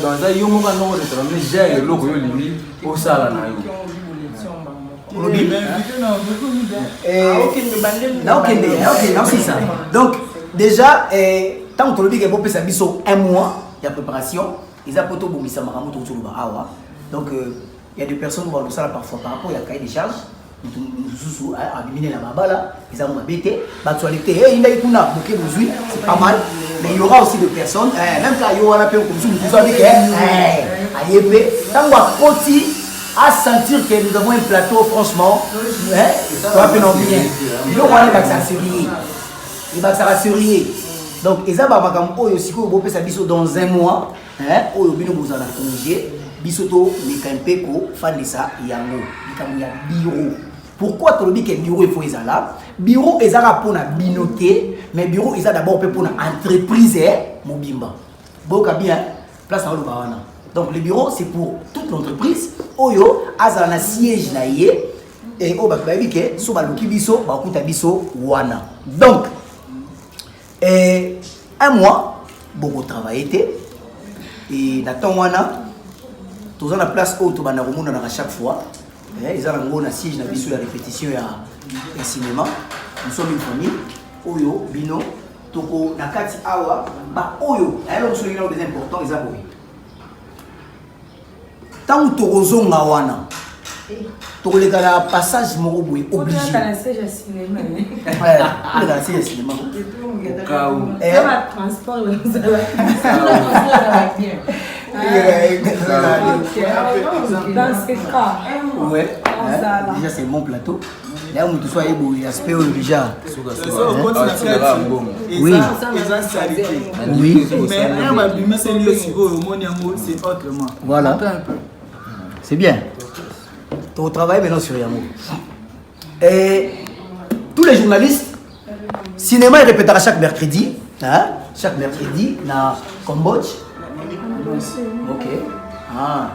dans un yomo quand on est dans les gars et logo yoli au salon. Donc déjà tant que le big est beau ça biso un mois il y a préparation ils a poto bomisa maramoto autour awa donc il y a des personnes qui vont le ça parfois par rapport il y a cahier des charges nous abîmer la babala ils ont embêté l'actualité il y a kuna bouquet d'aujourd'hui c'est pas mal mais il y aura aussi des personnes même quand il y aura un peu comme ça nous avons dit que ayebe tant qu'on poti à sentir que nous avons un plateau franchement ça va bien bien il y aura les accessoires les accessoires donc ils ont bakam oyo siko bo pesa biso dans un mois oyo bino bozala congé biso to mekampeko fandisa yango bikamu ya bureau. Pourquoi tu dis que bureau il faut les là? Bureau est pour la binoté, mais bureau est d'abord pour l'entreprise mobimba. Boka bien, place à l'Obawana. Donc le bureau c'est pour toute l'entreprise. Oyo azana siège na yé et au bakbabi ke so baloki biso bakuta biso wana. Donc un mois beaucoup travaillé et dans wana tous la place où tu vas na remona à chaque fois. Ils ont un siège dans la répétition et cinéma. Nous sommes une famille. Oyo, Bino, Toko, Nakati, Awa, Ba Oyo. Alors, ce qui est important, ils ont tant que Torozo Mawana, tu les gars, passage Morobo est obligé. Tu as un siège à cinéma. Tu as un siège à cinéma. Au cas où. Ça va transport, ça va bien. Dans ce cas, ouais, déjà c'est mon plateau. Là où tu sois ébou, il y a ce peu déjà. Oui. Oui. Voilà. C'est bien. Tu travailles maintenant sur Yamo. Et tous les journalistes, cinéma est répétera chaque mercredi. Chaque mercredi, dans Cambodge. Ok. Ah.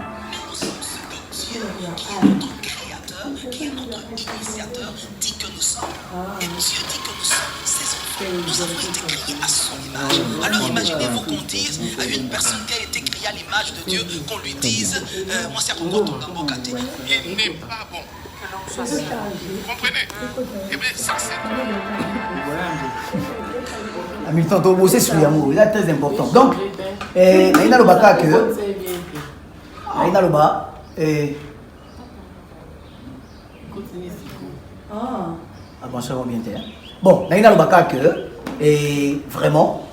Dit que nous sommes. Et monsieur dit que nous sommes ses enfants. Nous avons été créés à son image. Alors imaginez-vous qu'on dise à une personne qui a été créée à l'image de Dieu, qu'on lui dise moi c'est un comportement Gambokate. Il n'est pas bon. Vous comprenez? Eh bien, ça c'est. Hamilton, tu as bossé sur Yamo, c'est très important. Donc, Naïna Lobaka que. Naïna Loba. Ah bon, ça va bien faire. Bon, Naïna Lobaka que. Vraiment,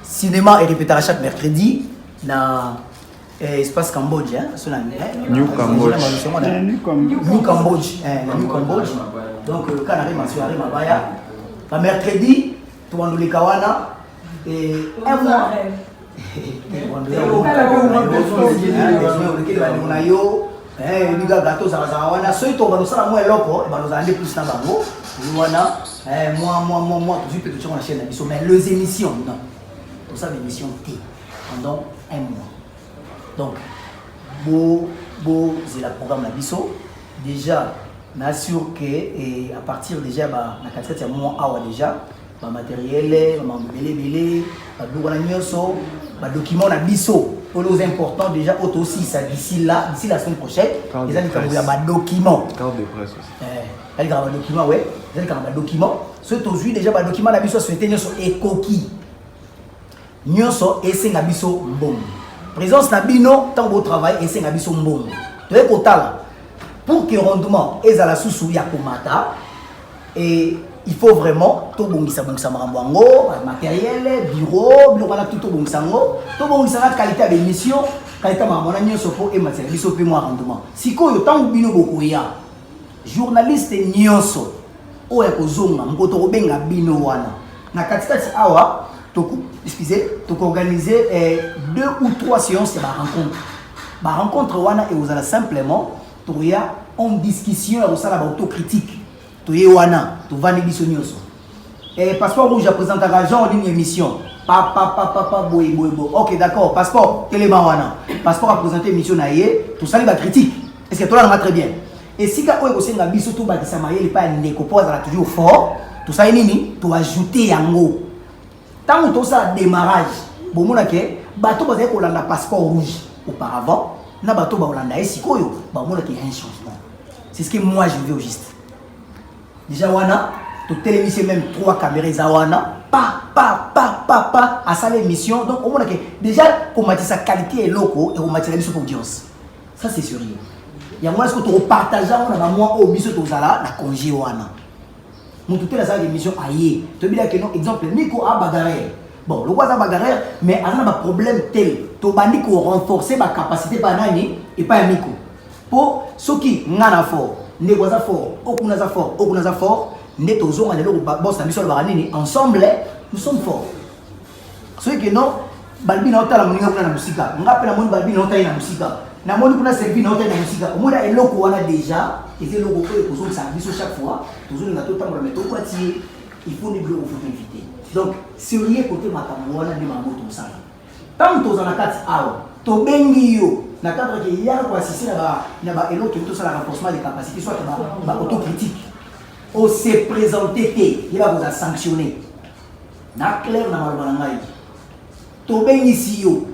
cinéma est répété à chaque mercredi dans espace Cambodge, hein, New Cambodge. New Cambodge. New Cambodge. Donc, quand on arrive à soirée, le mercredi, tout le monde est kawana. Et un mois. Mais les émissions, non. Pour ça, l'émission T pendant un mois. Donc, c'est le programme Nabiso. Déjà, m'assure que à partir déjà, na 4 mois déjà, matériel, belé, document Nabiso. Pour les importants déjà, aussi ça d'ici la semaine prochaine. Les amis, il y a un document. Carte de presse aussi. Il y a un document, oui. Il y a un document. Ce aujourd'hui déjà, le document Nabiso souhaité sur Ekoki. Nyonso ese ngabiso mbongo. Présence nabino tant au travail ese ngabiso mbongo. Tu es kotala pour que rendement ezala susu ya komata et il faut vraiment to bongisa marambo matériel, bureau, biloko na tout bongisa ngo, to bongisa na qualité de mission, qualité mamona nyonso po e matériel biso pe mo rendement. Sikoyo tant bino bokoya. Journaliste nyonso o ya kozonga mkoto kobenga bino wana. Na katikati awa excusez, tu organiser 2 ou 3 séances de rencontre. La rencontre wana et vous allez simplement tu y a une discussion au sein de l'autocritique. Tu y wana, tu vas négliger nyonso. Et passeport rouge présente argent en ligne émission. Papa boy. OK, d'accord. Passeport élément wana. Passeport à présenter émission naie, tout ça il va critique. Est-ce que toi là va très bien. Et si ka oyo kosenga biso to ba kisamaye il pas ndeko pose la toujours fort, tout ça nini, tu ajouter yango. Tant que ça démarrage, bon mon ok, bateau basé pour la passeport rouge auparavant, na bateau ba Hollanda et sikoyo, bon mon ok un changement. C'est ce que moi je veux au juste. Déjà wana, tu téléviser même 3 caméras zawana, à ça l'émission. Donc au mon ok, déjà pour mettre sa qualité et loco et pour mettre la mission pour audience. Ça c'est sérieux. Il y a moi ce que tu partages on a moi au biso to zala la congé wana. Mon tout la salle d'émission aïe. Tu dis que non exemple Nico a bagarre. Bon, le quoi ça bagarre mais on a un problème tel. Tu bandi ko renforcer ma capacité banani et pas Nico. Pour ceux qui ngana fort, ne quoi ça fort, okuna ça fort, ne tozo ngana le boss na biso baranini ensemble nous sommes forts. Ceux qui non balbi na otala moninga kuna na musika. Ngape na moni balbi na otala na musika. Na moni kuna servi na otala na musika. Omona eloko wana déjà et c'est logo que pour ça biso chaque fois toujours na tout temps le mettre au quartier il faut ne plus vous inviter. Donc sérieux côté makambo wana ni mamoto ça. Tant que dans la carte awa to bengi yo na cadre que il y a quoi assister na ba eloko tout ça la renforcement des capacités soit ba autocritique. On s'est présenté il va vous sanctionner. Na clair na malbana ngai. To bengi si yo.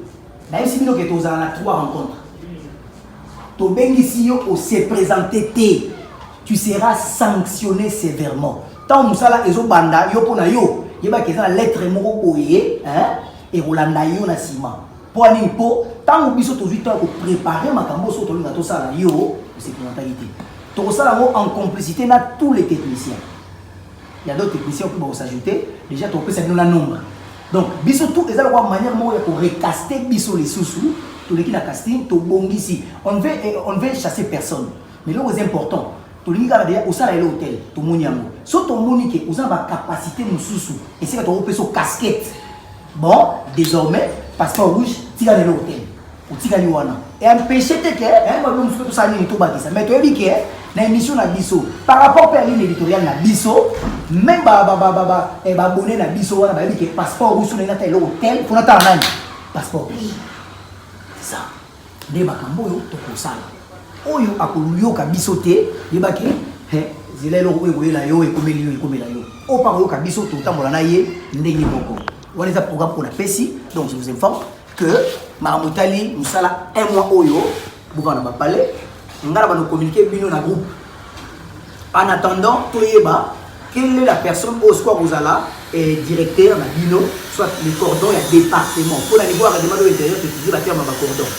Na isi bino que to za na 3 rencontres. To bengi si yo on s'est présenté tu seras sanctionné sévèrement. Tant musala ezo banda yo pona yo, yeba que ça lettre moko boye, hein, et rolanda yo na sima. Pour ani po, tant biso to 8 ans pour préparer makambo so to linga to sala yo, c'est mentalité. To sala mo en complicité na tous les techniciens. Il y a d'autres techniciens qui vont s'ajouter, déjà to peut ça nous la nombre. Donc biso tout les la manière mo ya pour recaster biso les sous to les qui na casting to bongisi. On veut chasser personne. Mais le plus important to linga déjà au sala l'hôtel to moniamo so to monique aux ba capacité mususu et c'est que to peut so casquette bon désormais passeport rouge tira de l'hôtel ou tira ni wana et empêcher te que hein ba mususu to sani to ba ça mais to ebi que na émission na biso par rapport à ligne éditoriale na biso même ba abonné na biso wana ba ebi que passeport rouge na ta l'hôtel pour na ta nani passeport rouge c'est ça de makambo yo to ko sala oyo akoluyoka biso te yebaki zilelo oyoyela yo ekomeli yo opakoyoka biso totambola na ye ndenge moko wana eza programme pour la pesi. Donc je vous informe que maramutali musala un mois oyo bovana bapale ngala bano communiquer bino na groupe en attendant toyeba quelle est la personne au square Rosala et directeur na bino soit le cordon et département pour la niveau à demande intérieur que tu dis la terme ma cordon.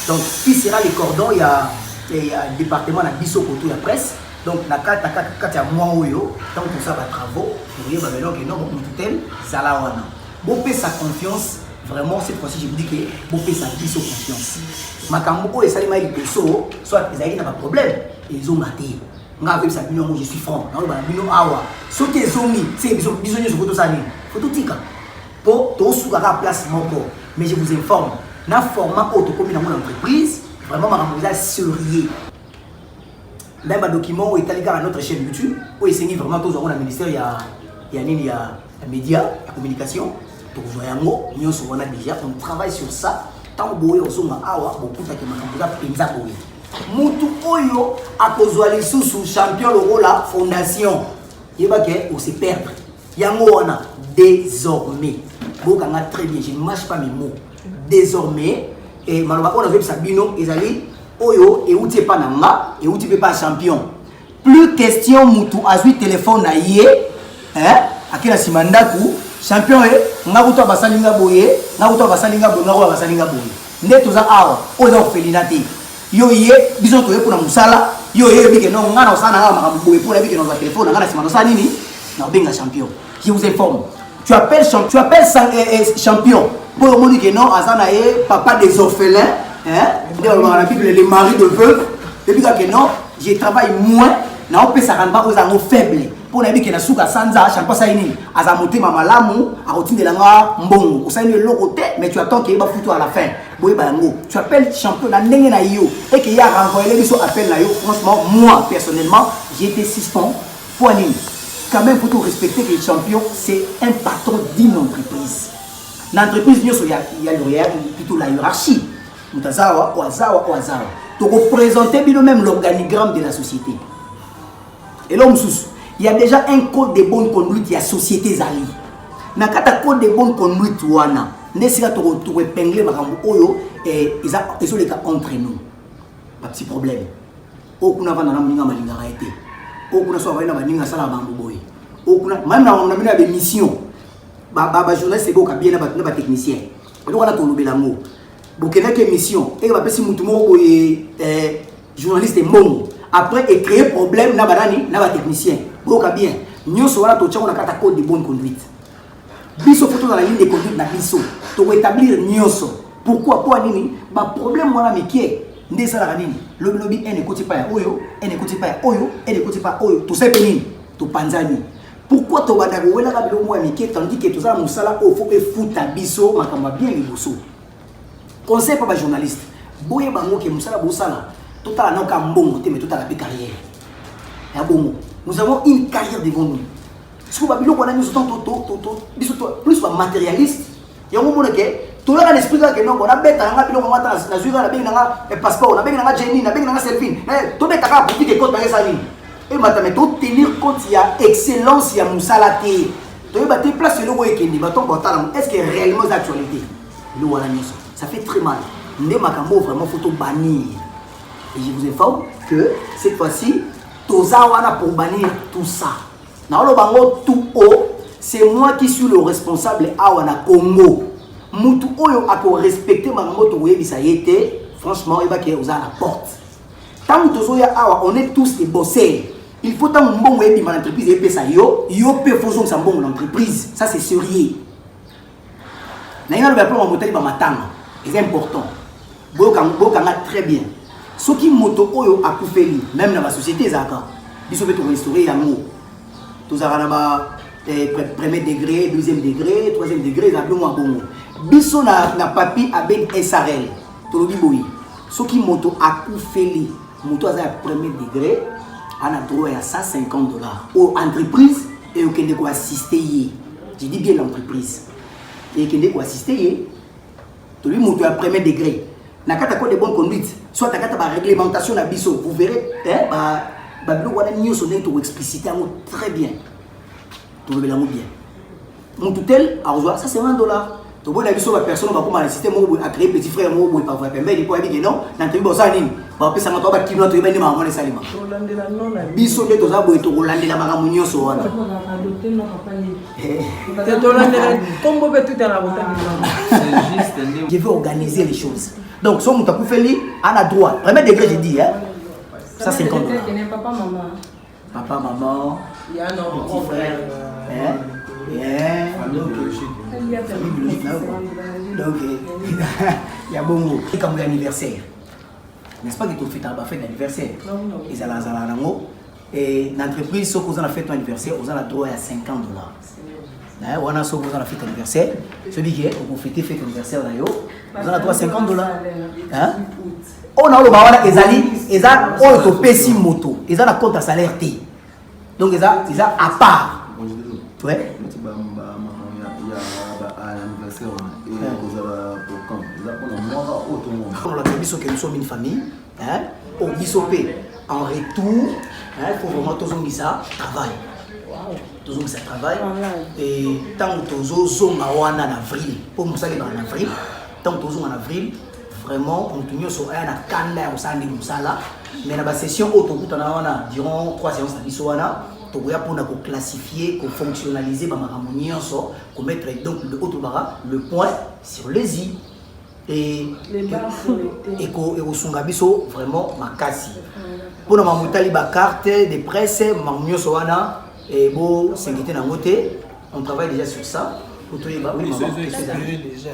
Donc, qui sera les cordons? Il y a un département à Bisso pour toute la presse. Donc, il y a moi oyo, tant que ça va travaux, pour dire que non, bon, tout tel, ça la wana. Bon, paie sa confiance vraiment cette fois-ci je vous dis que vous faites ça plus confiance. Makambo et Salima il peut soit ils n'ont pas de problème et ils ont maté. Avec ça je suis franc. Non ba bino awa. Ce que zomi c'est bisogno sur photo ça ni. Photo tika. Pour tout sous la place moko. Mais je vous informe, na format auto comme dans mon entreprise, vraiment makambo ça sérieux. Même un document où est allé à notre chaîne YouTube où il s'est vraiment tous dans le ministère il y a médias, la communication. Donc vraiment, nous sommes déjà, on travaille sur ça. Tant que vous avez beaucoup de choses. Moutou Oyo a causé sous champion le la fondation. Il va que se perdre. Yamona désormais. Bokanga très bien, je ne mâche pas mes mots. Désormais, et malheureusement on a vu Sabino et Zali Oyo et outi pas nanga et outi pas champion. Plus question Moutou a eu téléphone na yé, hein? Akela simandaku champion ngakuto basalinga boye ngakuto basalinga boye ngakuto basalinga boye ndetoza awa oza felinate yo ye biso to yekuna musala yo ye bike no ngana osana nga makambo boye pour la bike no za téléphone ngana simano sa nini na benga champion. Je vous informe, tu appelles champion pour le que non azana e papa des orphelins, hein, dans la Bible les maris de veuves et puis que non je travaille moins na on peut ça rendre pas aux anneaux faibles. Pour la vie qui n'a souka sanza, champion ça ini, azamoté mamalamu, a routine de la noire, bon, ça είναι le côté, mais tu attends qu'il va foutre à la fin. Boy bango, tu appelles champion na nenge na yo, et qu'il y a renvoyé les bisous appel na yo. Franchement, moi personnellement, j'ai été suspend. Pour aller, quand même, faut respecter que le champion, c'est un patron d'une entreprise. L'entreprise, il y a plutôt la hiérarchie. Mutazawa, oazawa, oazawa. Tu représenter même l'organigramme de la société. Et l'homme sous. Il y a déjà un code de bonne conduite, il y a société Zali. Dans le code de bonne conduite, il y a un épinglé et ils ont les cas entre nous. Pas de petit problème. Aucun n'a pas de été. Aucun n'a pas de même dans des missions. Les journalistes, c'est beaucoup bien les techniciens. Donc, on a tout le monde. Donc, il y a une mission. Et on va passer journaliste est bon. Après, il crée problème dans les techniciens. Boka bien, nous sommes là, nous avons un code de bonne conduite. Biso photo dans la ligne de conduite na biso. Tu établir nyoso. Pourquoi pour nini? Ba problème moi mais qui est ndesa la nini? Le lobby elle n'écoute pas oyo, elle n'écoute pas oyo, elle n'écoute pas oyo. Tout ça pénine, tout panzani. Pourquoi tu vas d'abord là kabilo moi mais qui tandis que tout ça musala au faut que fouta biso makamba bien liboso. Conseil pour les journalistes. Boye bango que musala bosala. Tout à la non kambongo mais tout à la carrière. Ya bongo. Nous avons une carrière devant nous. Ce que nous avons plus matérialiste. Il y a un moment que tout le monde a l'esprit que non, on a bête, on a bête, on a passeport, on a bête, on a Jenny, on a bête, on a selfie. Tout le monde a bête, que compte ça. Et maintenant, tout tenir compte, il y a excellence, il y a moussalate. Tu vas te placer le roi qui dit, est-ce que réellement d'actualité? Ça fait très mal. Nous avons vraiment photo bannir. Et je vous informe que cette fois-ci, Tozawana pour bannir tout ça. Dans le bango tout haut, c'est moi qui suis le responsable à Wana Congo. Moutou Oyo a pour respecter ma moto ça y était. Franchement, il va qu'il y a la porte. Tant que Tozoya Awa, on est tous des bosseurs. Il faut tant bon web ma entreprise et ça yo peut faisons ça bon l'entreprise. Ça c'est sérieux. N'a pas le plan motel ba matanga. C'est important. Boka très bien. Ce qui moto oyo a coupé même dans la société zaka biso peut restaurer l'amour tous arana premier degré deuxième degré troisième degré za bien bon biso na papi avec SRL to lobi boyi ce qui moto a coupé moto za premier degré ana droit à $150 aux entreprises et au kende ko assister je dis bien l'entreprise et kende ko assister to lui moto à premier degré na kata code de bonne conduite soit ta kata ba réglementation na biso vous verrez ba bilo wana nyoso ne to expliciter très bien to le belango bien mon tutel a reçoit ça c'est $1 to bon na biso ba personne ba kuma na système mo a créer petit frère mo ba va pembe ni po abi non na to bo sa nini ba pesa ngato ba kilo to ibani ma mo ne salima biso ne to za bo to rolandela maka munyoso wana je veux organiser les choses. Donc, si on a fait a droit. Premier degré, j'ai dit, hein. Ça, c'est $50. Papa, maman. Papa, maman. Il y a un petit frère. Donc, il y a bon mot. Et comme l'anniversaire, n'est-ce pas que tu fais ta fête d'anniversaire? Et ça et l'entreprise, si vous avez fait ton anniversaire, vous avez droit à $50. On a fait ton anniversaire, celui qui est, vous fêtez ton anniversaire, vous avez droit à $50. On a le bawana ezali eza auto pesi moto eza na compte à salaire T. Donc eza à part. Ouais. On l'a dit que nous sommes une famille, hein, au bisopé en retour, il faut vraiment tous ça travail. Tous ça travail et tant que tous en avril, pour nous ça en avril, tant que tous en avril. Vraiment, on tourne sur un canal au sein de Moussala. Mais dans la session, durant 3 séances de pour classifier, pour fonctionnaliser, pour mettre donc le point sur les i. Et au Sungabiso, vraiment, ma cassi. Pour nous, ma carte de presse, et bon, on travaille déjà sur ça. Oui, c'est déjà.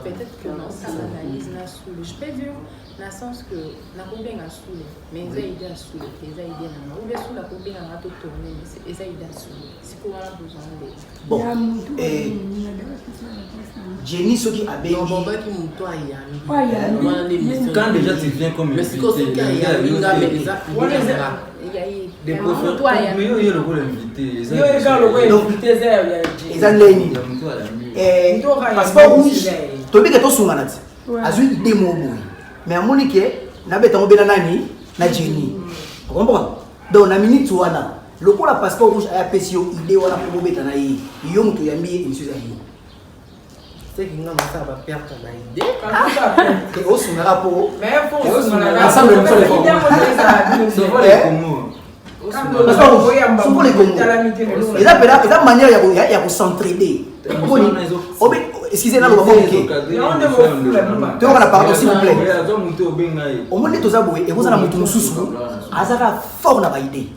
Peut-être que non, ça l'analyse n'a soulé. Je peux dire, dans le sens que la combien a soulé, mais ils ont aidé à souler, ils ont aidé à nous. Ou bien sous la combien a tout tourné, mais ils ont aidé à souler. C'est quoi la besoin de. Bon, et Jenny, ce qui a bien. Non, bon, qui m'ont toi, quand déjà tu viens comme mais c'est comme ça qu'il y a des passeport rouge, tu dis que tu as une idée, mais à Monique, tu as na Jenny. Tu comprends? Donc, on a mis tout le passeport rouge a idée pour c'est qui n'a pas perdre idée. Que au son rapport. Mais ensemble nous les la manière il y a s'entraider. Excusez-moi, on a parlé s'il vous plaît. Au moins les tozaboué et vous en avez tout sous. Azara fort na idée.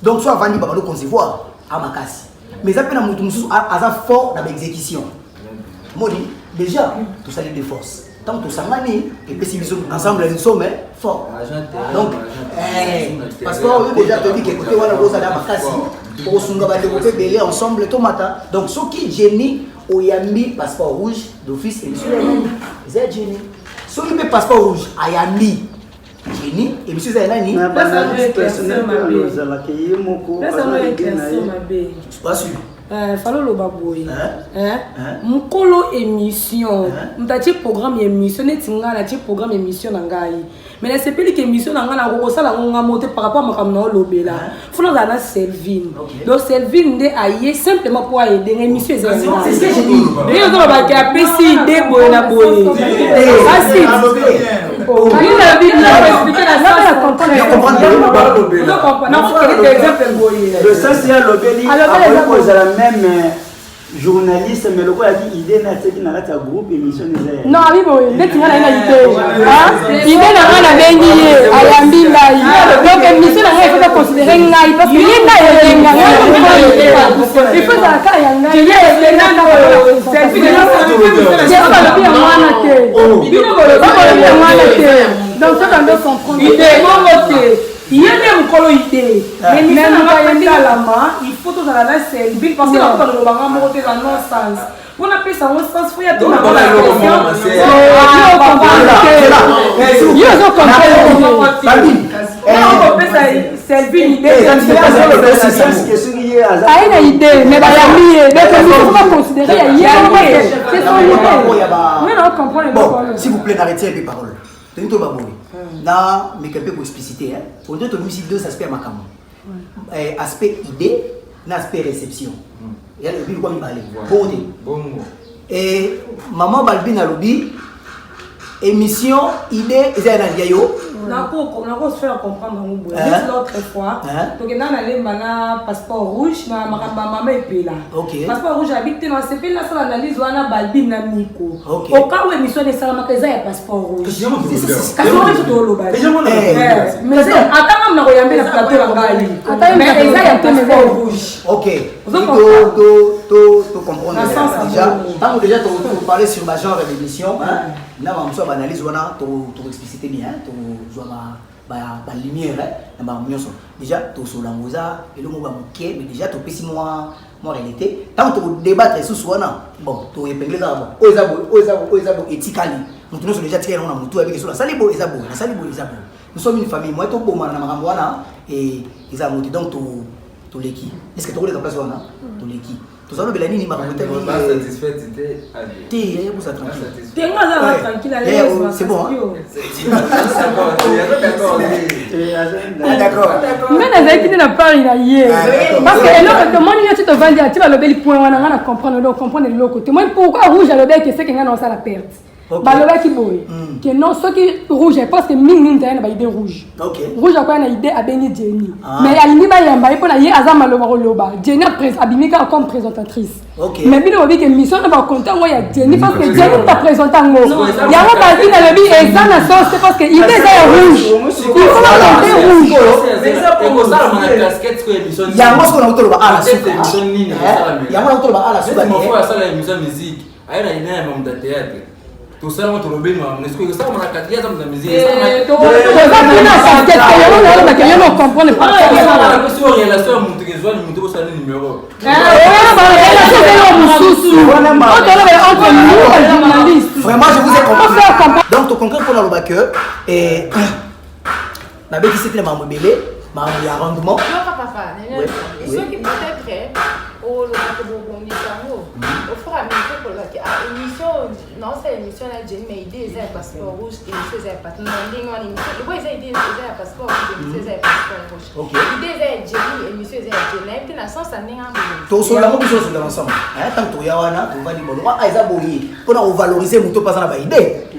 Donc soit vandi ba concevoir à Makassi. Mais ça peut na mutu sous azara fort na exécution. Moni, déjà, tout ça est de force. Tant que tout ça manie, et puis si nous ensemble nous sommes forts. Donc, parce que déjà te dit que côté voilà vous allez à Makassi, pour sunga ba développer belé ensemble tout matin. Donc ce qui Jenny Oyami passeport rouge d'office et monsieur c'est Jenny. Ce qui met passeport rouge Ayami Jenny et monsieur Zainani. Pas sûr. Falo lo baboy mukolo émission mutachi programme émission netinga na chi programme émission na ngai mais la sepeli que émission na ngana ko sala ngonga moté par rapport à makamna lobela funa na Selvin donc Selvin de aye simplement pour aider émission c'est ce que j'ai dit et on va ba ka pesi de boy na boy asi oui la vie là expliquer la comprendre non exemple boy le sens il y a lobeli même journaliste mais le quoi a dit idée n'a été dans la groupe émission des non oui bon dès qu'il y a une idée idée na bengi ayambi ngai donc émission na ngai faut considérer ngai parce que yenda yenga il faut ça ka yanga il y a les nanga c'est donc ça doit comprendre idée il y a même colo idée mais même pas la main il faut tout dans la Selvin parce que là on va monter dans non sens on appelle ça un sens faut y a tout dans la Selvin idée a une idée mais pas considérer c'est son idée s'il vous plaît n'arrêtez les paroles. Là, mais quelqu'un peut expliciter. On doit donner deux aspects à ma caméra. Aspect idée, l'aspect réception. Il y a le but comme il parle. Et maman Balbine a lobby. Émission, idée, ils ont un yayo. On se faire comprendre l'autre fois. Donc, on a un passeport rouge, ma maman est là. Passeport rouge habite dans ce pays là, ça l'analyse, on a Balbine Namiko. Au cas où l'émission est salama, il y a un passeport rouge. Mais attends, na koyambe na plateau la ngai. Ata mais eza ya te mais rouge. OK. To comprendre déjà. Tant déjà tu parler sur ma genre d'émission, hein. Là on soit analyse wana to expliciter bien, to joa ba lumière, ba nyonso. Déjà to solangoza et le mot ba moké, mais déjà to pesi moi réalité. Tant to débattre sur wana. Bon, to épingler là. Oezabo éthiquement. Nous tenons déjà tirer on a mutu avec sur la salibo ezabo. Nous sommes une famille. Moi to boma na makambo wana et ezabo donc to leki. Est-ce que tu voulais passer wana? To leki. Tout ça le belani ma makambo pas satisfait t'es vous êtes tranquille. T'es moi tranquille c'est bon. D'accord. Mais na zaki na Paris là hier. Parce que alors que moi ni tu te vends tu vas le bel point wana na comprendre le côté. Moi pourquoi rouge à le bec c'est que ngana ça la perte. Baloba qui boy que non ce qui rouge parce que ming t'as na idée rouge. Rouge quoi na idée a béni Jenny. Mais alini ba yamba ipo na ye azama loba Jenny abimika comme présentatrice. Mais bino bi que mission na ba content moi ya Jenny parce que Jenny ta présentant ngo. Ya mo ba dit na le bi et ça na sens c'est parce que il est rouge. Il faut la rouge. Et comme ça on a casquette que émission. Ya mo ce qu'on a autour ba ala suka. Ya mo autour ba ala suka. Mo faut ça la émission musique. Aí na idée même de théâtre. Tout ça, on te le bénit, mais est-ce que ça, on a qu'à dire dans la musique? On comprend pas. Vraiment, je vous ai compris. Donc, tu comprends pour le que la bête ici, c'est ma mobile, ma rendement. Ceux qui peut-être au fur et à mesure pour la émission, non, c'est l'émission là, j'ai mais idée, c'est un passeport rouge, émission, c'est un passeport rouge. Le boy, c'est idée, c'est un passeport rouge, émission, c'est un passeport rouge. Idée, c'est Jenny, émission, c'est Jenny, puis dans le sens, ça n'est pas bon. Tout ça, la chose sur l'ensemble. Tant que tu y a un, tu vas dire, bon, ah, ils ont bouli, pour valoriser, mon pas dans la idée.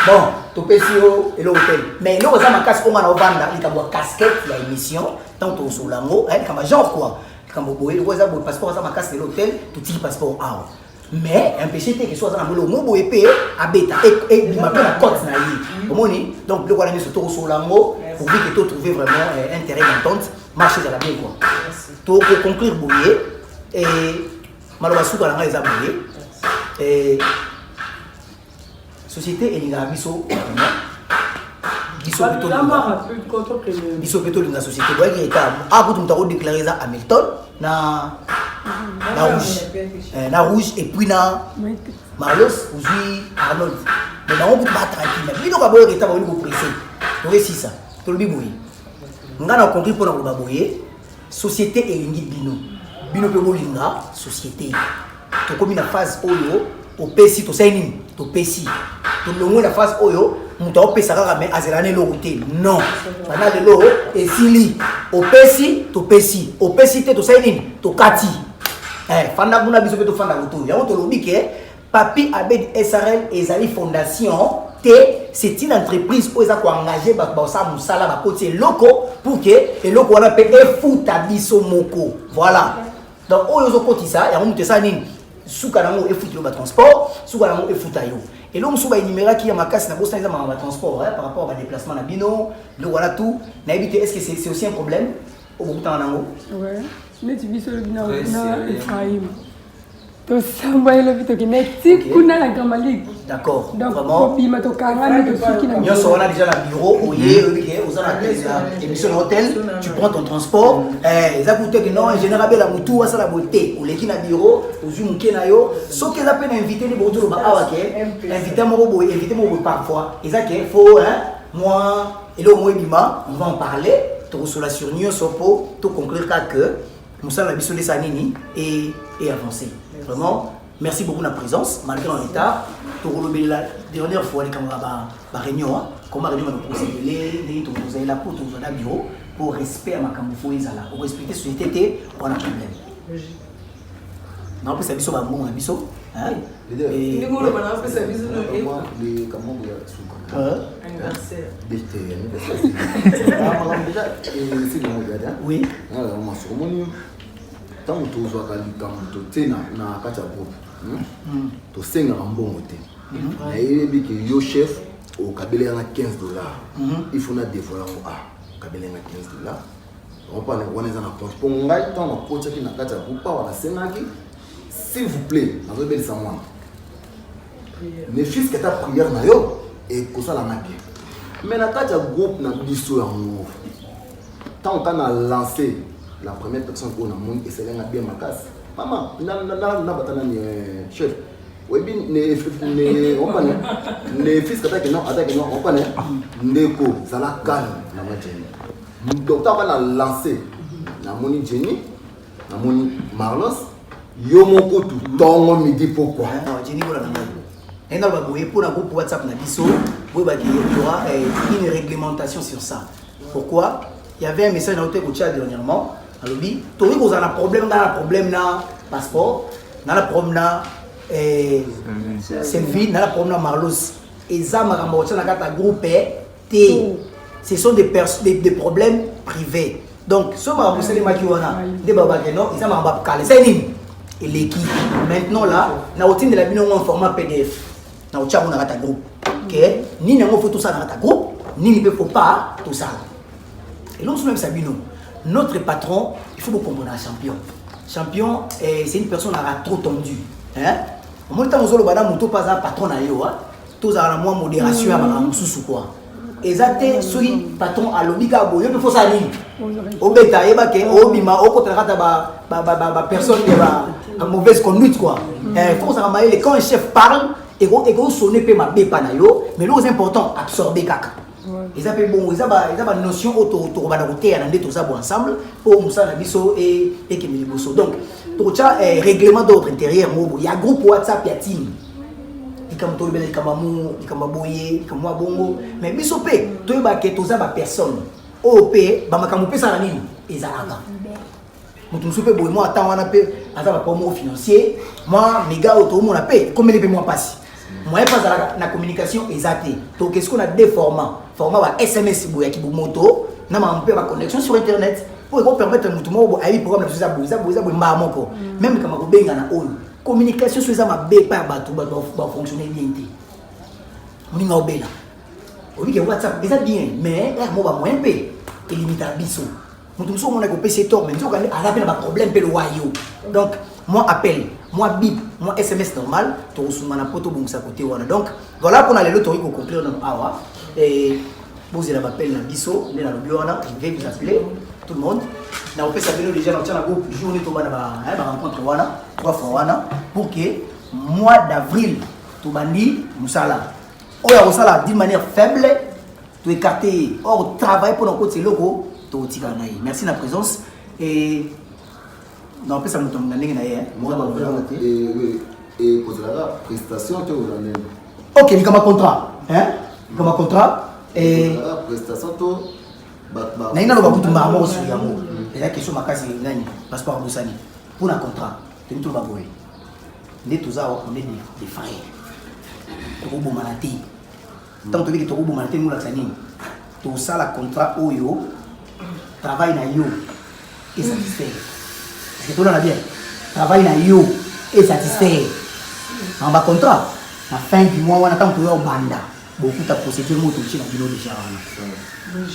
Bon, tu peux et l'hôtel. Mais nous, on a ma casquette, on a une casquette, l'émission, tant que tu es sur l'amour, comme genre quoi. Quand vous voyez le passeport, ça m'a cassé l'hôtel, tout le passeport out. Mais empêcher que soit dans le mot épée à bêta et il m'appelle la côte naïve. Donc le voilà mis sur sur l'amour pour que tu trouves vraiment intérêt d'entente, marcher dans la bien quoi. Pour conclure bouillé et malheureusement dans la les abouillé et société et l'inabiso biso plutôt la société doit être à bout de déclarer ça Hamilton na rouge et puis na Marlos aujourd'hui Arnold mais na on peut pas tranquille mais bino ka boye reta ba ko pressé to réussi ça to le biboye ngana compris pour na ba boye société elingi bino pe bolinga société to komi na phase oyo au pesi to saini to pesi to longo na phase oyo muto opesa kaka mais azerane lokote non bana de lo esili opesi to pesi opesi te to saini to kati fanda buna biso pe to fanda moto yango to lobi ke Papi Abed SRL ezali fondation te c'est une entreprise pour eza ko engager ba sa musala ba côté loko pour que et loko wana pe efuta biso moko voilà donc oyo zo kotisa yango muto sa nini suka nango efuta ba transport suka nango efuta yo et l'homme souba énuméra qui a ma casse na bossa na ma transport par rapport à déplacement na bino le voilà tout na éviter est-ce que c'est aussi un problème au bout temps nango ouais mais tu vis sur le bina Ephraim to samba ile vitu kineti kuna la Grand Ligue d'accord donc vraiment bima to kanga ni to fiki na nyo so on a déjà la bureau oye aux émission hôtel tu prends ton transport ça coûte que non général la mutu ça la beauté ou l'équipe na bureau aux muke na yo so que ça peut inviter les boto ba awake inviter mo parfois et ça qu'il faut moi et le moi bima on va en parler to sur la sur nyo sopo to conclure que nous sommes la biso de sanini et avancer. Vraiment, merci beaucoup de la présence, malgré en état. La dernière fois, quand on a la réunion, comment réunion nous procéder, nous avons la pour tout le bureau, pour respect à ma camouflage, pour respecter la société, on a un problème. Non, plus ça biso ba bon, biso. Hein? Et nous le balance que ça biso no et les comment vous anniversaire. Déjà c'est le regarder. Oui. Alors on m'a sûrement tant que tu as quand tu na kati ya groupe to senga mbongo te na yebi que yo chef au kabele na $15 il faut na dévoiler kabelenga $15. On parle de on est en approche. Pour moi, tant on approche qui n'a pas de groupe, on a 5 s'il vous plaît, on va faire ça moi. Mes fils qui étaient prière na yo et que ça la marque. Mais na kata groupe na biso ya ngo. Tant on a lancé la première personne qu'on a monté et c'est là bien ma casse. Maman, na batana ni chef. Oui bien les fils qui attaquent non on connaît. Ndeko ça la calme na majeni. Donc tant on a lancé na moni Jenny, na moni Marlos, yo mon kotu tongo midi pourquoi? Jenny voilà na et dans le pour la groupe WhatsApp Nabiso, il y aura une réglementation sur ça. Pourquoi? Il y avait un message dans le Tchad dernièrement. Alors, il y a un problème dans passeport, dans le problème selfie, dans le problème Marlos. Et ça, dans groupe ce sont des problèmes privés. Donc, ce que vous savez, et l'équipe. Maintenant, là, on a de la vidéo en format PDF. Na uchabu na kata groupe. OK? Ni na faut tout ça dans kata groupe, ni ne peut pas tout ça. Et l'on même Sabino, notre patron, il faut beaucoup comprendre un champion. Champion c'est une personne trop tendue, hein? En même temps on zolo bana muto pas un patron na yo, hein? Tous à la moins modération à ma mususu quoi. Ezate sui patron a lobika boyo il faut ça ni. Obeta yeba ke obima okotela kata ba personne ba mauvaise conduite quoi. Faut ça mailler quand un chef parle et qu'on sonne pas ma bépa na yo mais le plus important absorber kaka ils appellent bon ils ont notion autour ba na côté na ndé tout ça ensemble pour musa na biso et que miliboso donc tout ça règlement d'ordre intérieur mo il y a groupe WhatsApp ya team comme to bele comme boye comme moi bongo mais biso pe to ba ke tout ça ba personne op ba makamu pesa na nini ezalaka mutu musupe boye moi attends wana pe ata ba promo financier moi mes gars autour mon appel comme les pe moi passe moi pas la communication exacte donc qu'est-ce qu'on a des formats format SMS boya ki moto na ma mpe ba connexion sur internet pour permettre mutu mo ayi programme na ça boza mba moko même kama ko benga na oyo communication sur ça ma be pa ba tout ba fonctionner bien té on nga obela on dit que WhatsApp déjà bien mais là mo ba moins pe que limite biso mutu so mo na ko PC tor mais so ka ala pe na ba problème pe le wayo donc moi appel moi bip moi SMS normal to usuma na poto bongisa côté wana donc voilà qu'on a les lotos ko conclure dans awa et vous avez l'appel na biso les na lobiona je vais vous appeler tout le monde na opesa bino déjà dans la groupe journée to bana ba rencontre wana 3 fois wana pour que mois d'avril to bandi musala oya musala d'une manière faible to écarter hors travail pour nos côté locaux to tika na yi merci na présence et non plus ça nous tombe ndenge na ye moi et pour la prestation tu vous en OK ni comme contrat hein comme contrat et la prestation to na ina lo ba kutumba mo sur yango et la question makasi nani passeport bosani pour un contrat tu tout ba boy ne tout ça on est des frères to bo manati tant que to bo manati nous la sani tout ça la contrat oyo travail na yo et satisfait c'est tout là bien travail na yo et satisfait en bas contrat à fin du mois on attend tout au banda beaucoup ta procédure moto chez la bureau déjà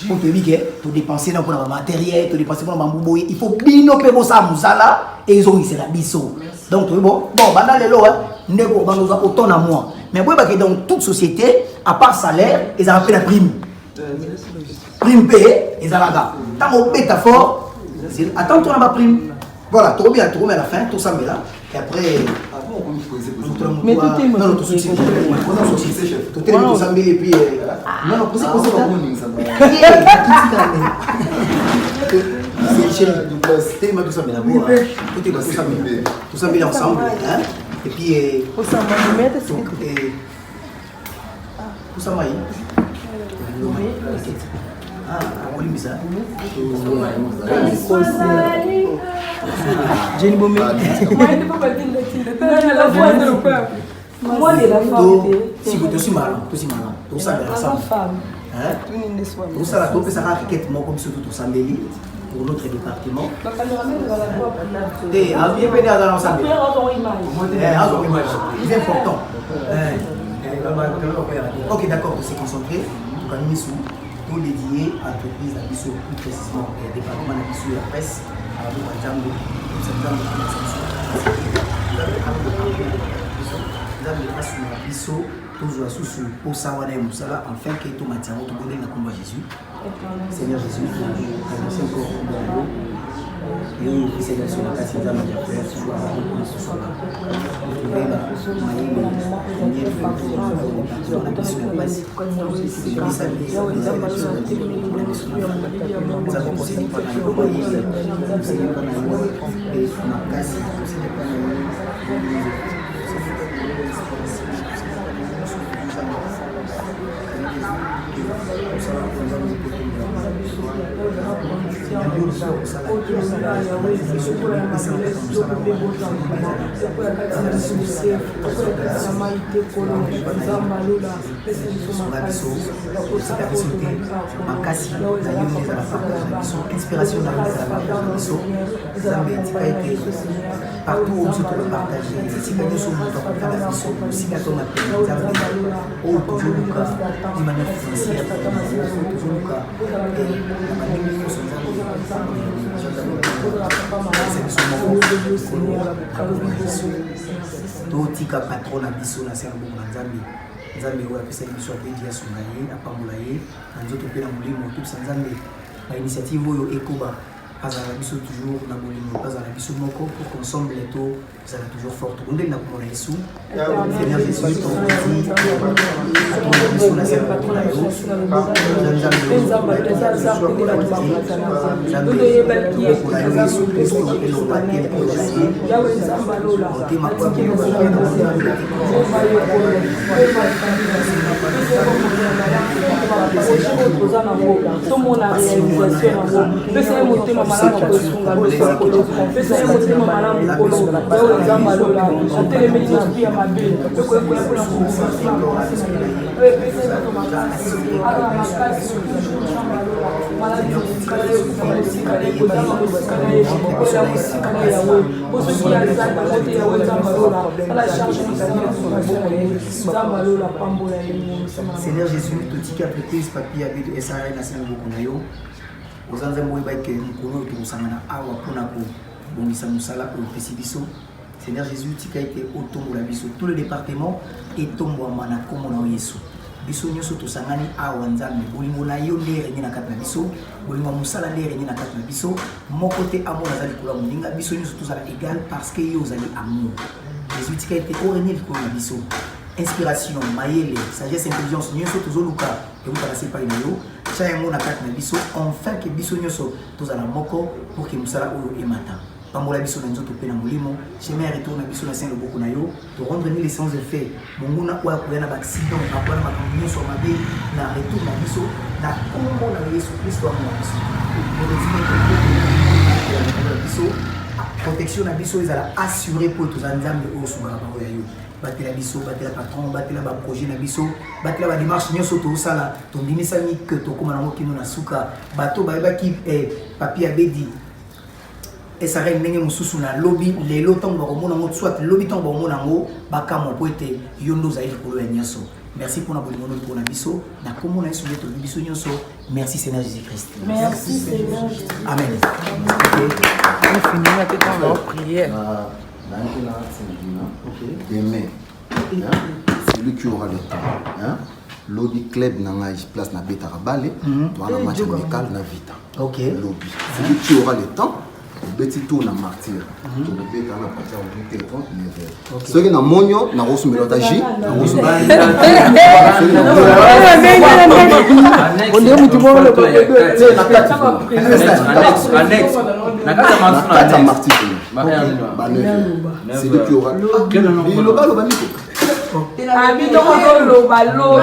pour te dire que tu dépenser dans pour le matériel tu dépenser pour le bambou il faut bino pe bo ça musala et ils ont ici la biso donc tu bon banda lelo ne ko bando autant à moi mais boy que dans toute société à part salaire ils ont fait la prime payée ils ont la tant au bêta fort attends toi la prime voilà tu remets à la fin tout ça mais là et après mais tout est non tout succès tout est tout ça et puis non non c'est pas c'est chez du boss t'es tout ça mais là tout est tout ça bien ensemble hein et puis tout ça tout ça maï ah on dit ça Jenny Bomé. Moi, si vous êtes malin, tout ça, tout ça, tout ça, tout ça, pour notre département. C'est important. Ok, d'accord, on s'est concentré. tout dédié à l'entreprise à Bissau, plus précisément le département de Bissau et la presse, à la Jambo, Bissau, toujours à sous pour savoir Moussala, enfin que tout matin, on te connaît la combat Jésus. Seigneur Jésus, merci encore pour et puis c'est sur la place de la prière ce soir ce soir vous trouvez là inspiration partout où tu peux partager si tu sur si tu as ton de manière financière totika patron na biso na serbo na nzambe nzambe oyo apesa biso apedi ya sunga ye apambola ye na nzoto mpe na molimo tobisa nzambe ba initiative oyo ekoba azala biso toujours na molimo azala biso moko pour qu'ensemble to azala toujours fort tokondeli na komona yesu Seigneur Jésus tokozi atona biso na serbo na yo Seigneur Jésus, tout qui a pris ce papier avec le SRN à Saint-Louis, aux ensembles que nous connaissons, Seigneur Jésus, tu as été au tombeau la biso, tout le département et tombeau à mana comme on a Yesu. Biso nyoso to sangani awa nzambe bolingo na yo nde rengi na kati na biso bolingo musala nde rengi na kati na biso moko te amour azali kula moninga biso nyoso to sala égal parce que yo zali amour. Jésus tu as été au rengi likolo na biso. Inspiration, mayele, sagesse, intelligence, nyoso to zoluka et vous passez par yo. Cha yango na kati na biso enfin que biso nyoso to sala moko pour que musala oyo emata. Pambola biso na nzoto pe na molimo chemin retour na biso na saint loboko na yo to rendre ni l'essence de fait monguna kwa ko yana ba accident akwa na makambo sur mabe na retour na biso na kombo na Yesu Kristo na biso protection na biso ezala assuré pour tous nzambe o sunga ba ya yo batela biso batela patron batela ba projet na biso batela ba démarche nyoso to sala to bimisa ni que to koma na mokino na suka bato ba ki papier abedi et ça règne ndenge mususu na lobby lelo tongo komona ngo soit lobby tongo komona ngo bakamo po ete yondo za ikolo ya nyoso. Merci pour na bolingono pour na biso na komona yesu leto biso nyoso. Merci Seigneur Jésus-Christ. Merci Seigneur Jésus. Amen. On finit la tête dans la prière. Demain, celui qui aura le temps, lobby club na place na beta rabale, dans la match amical na vita. OK. Lobby. Celui qui aura le temps petit tour na martyr to le beta na partir de 8h30 9h ce qui na monyo na rosu melotaji na rosu on est mutu bon le annexe na kata martyr c'est lui qui aura le balo bamiko Abi to ko lo ba lo.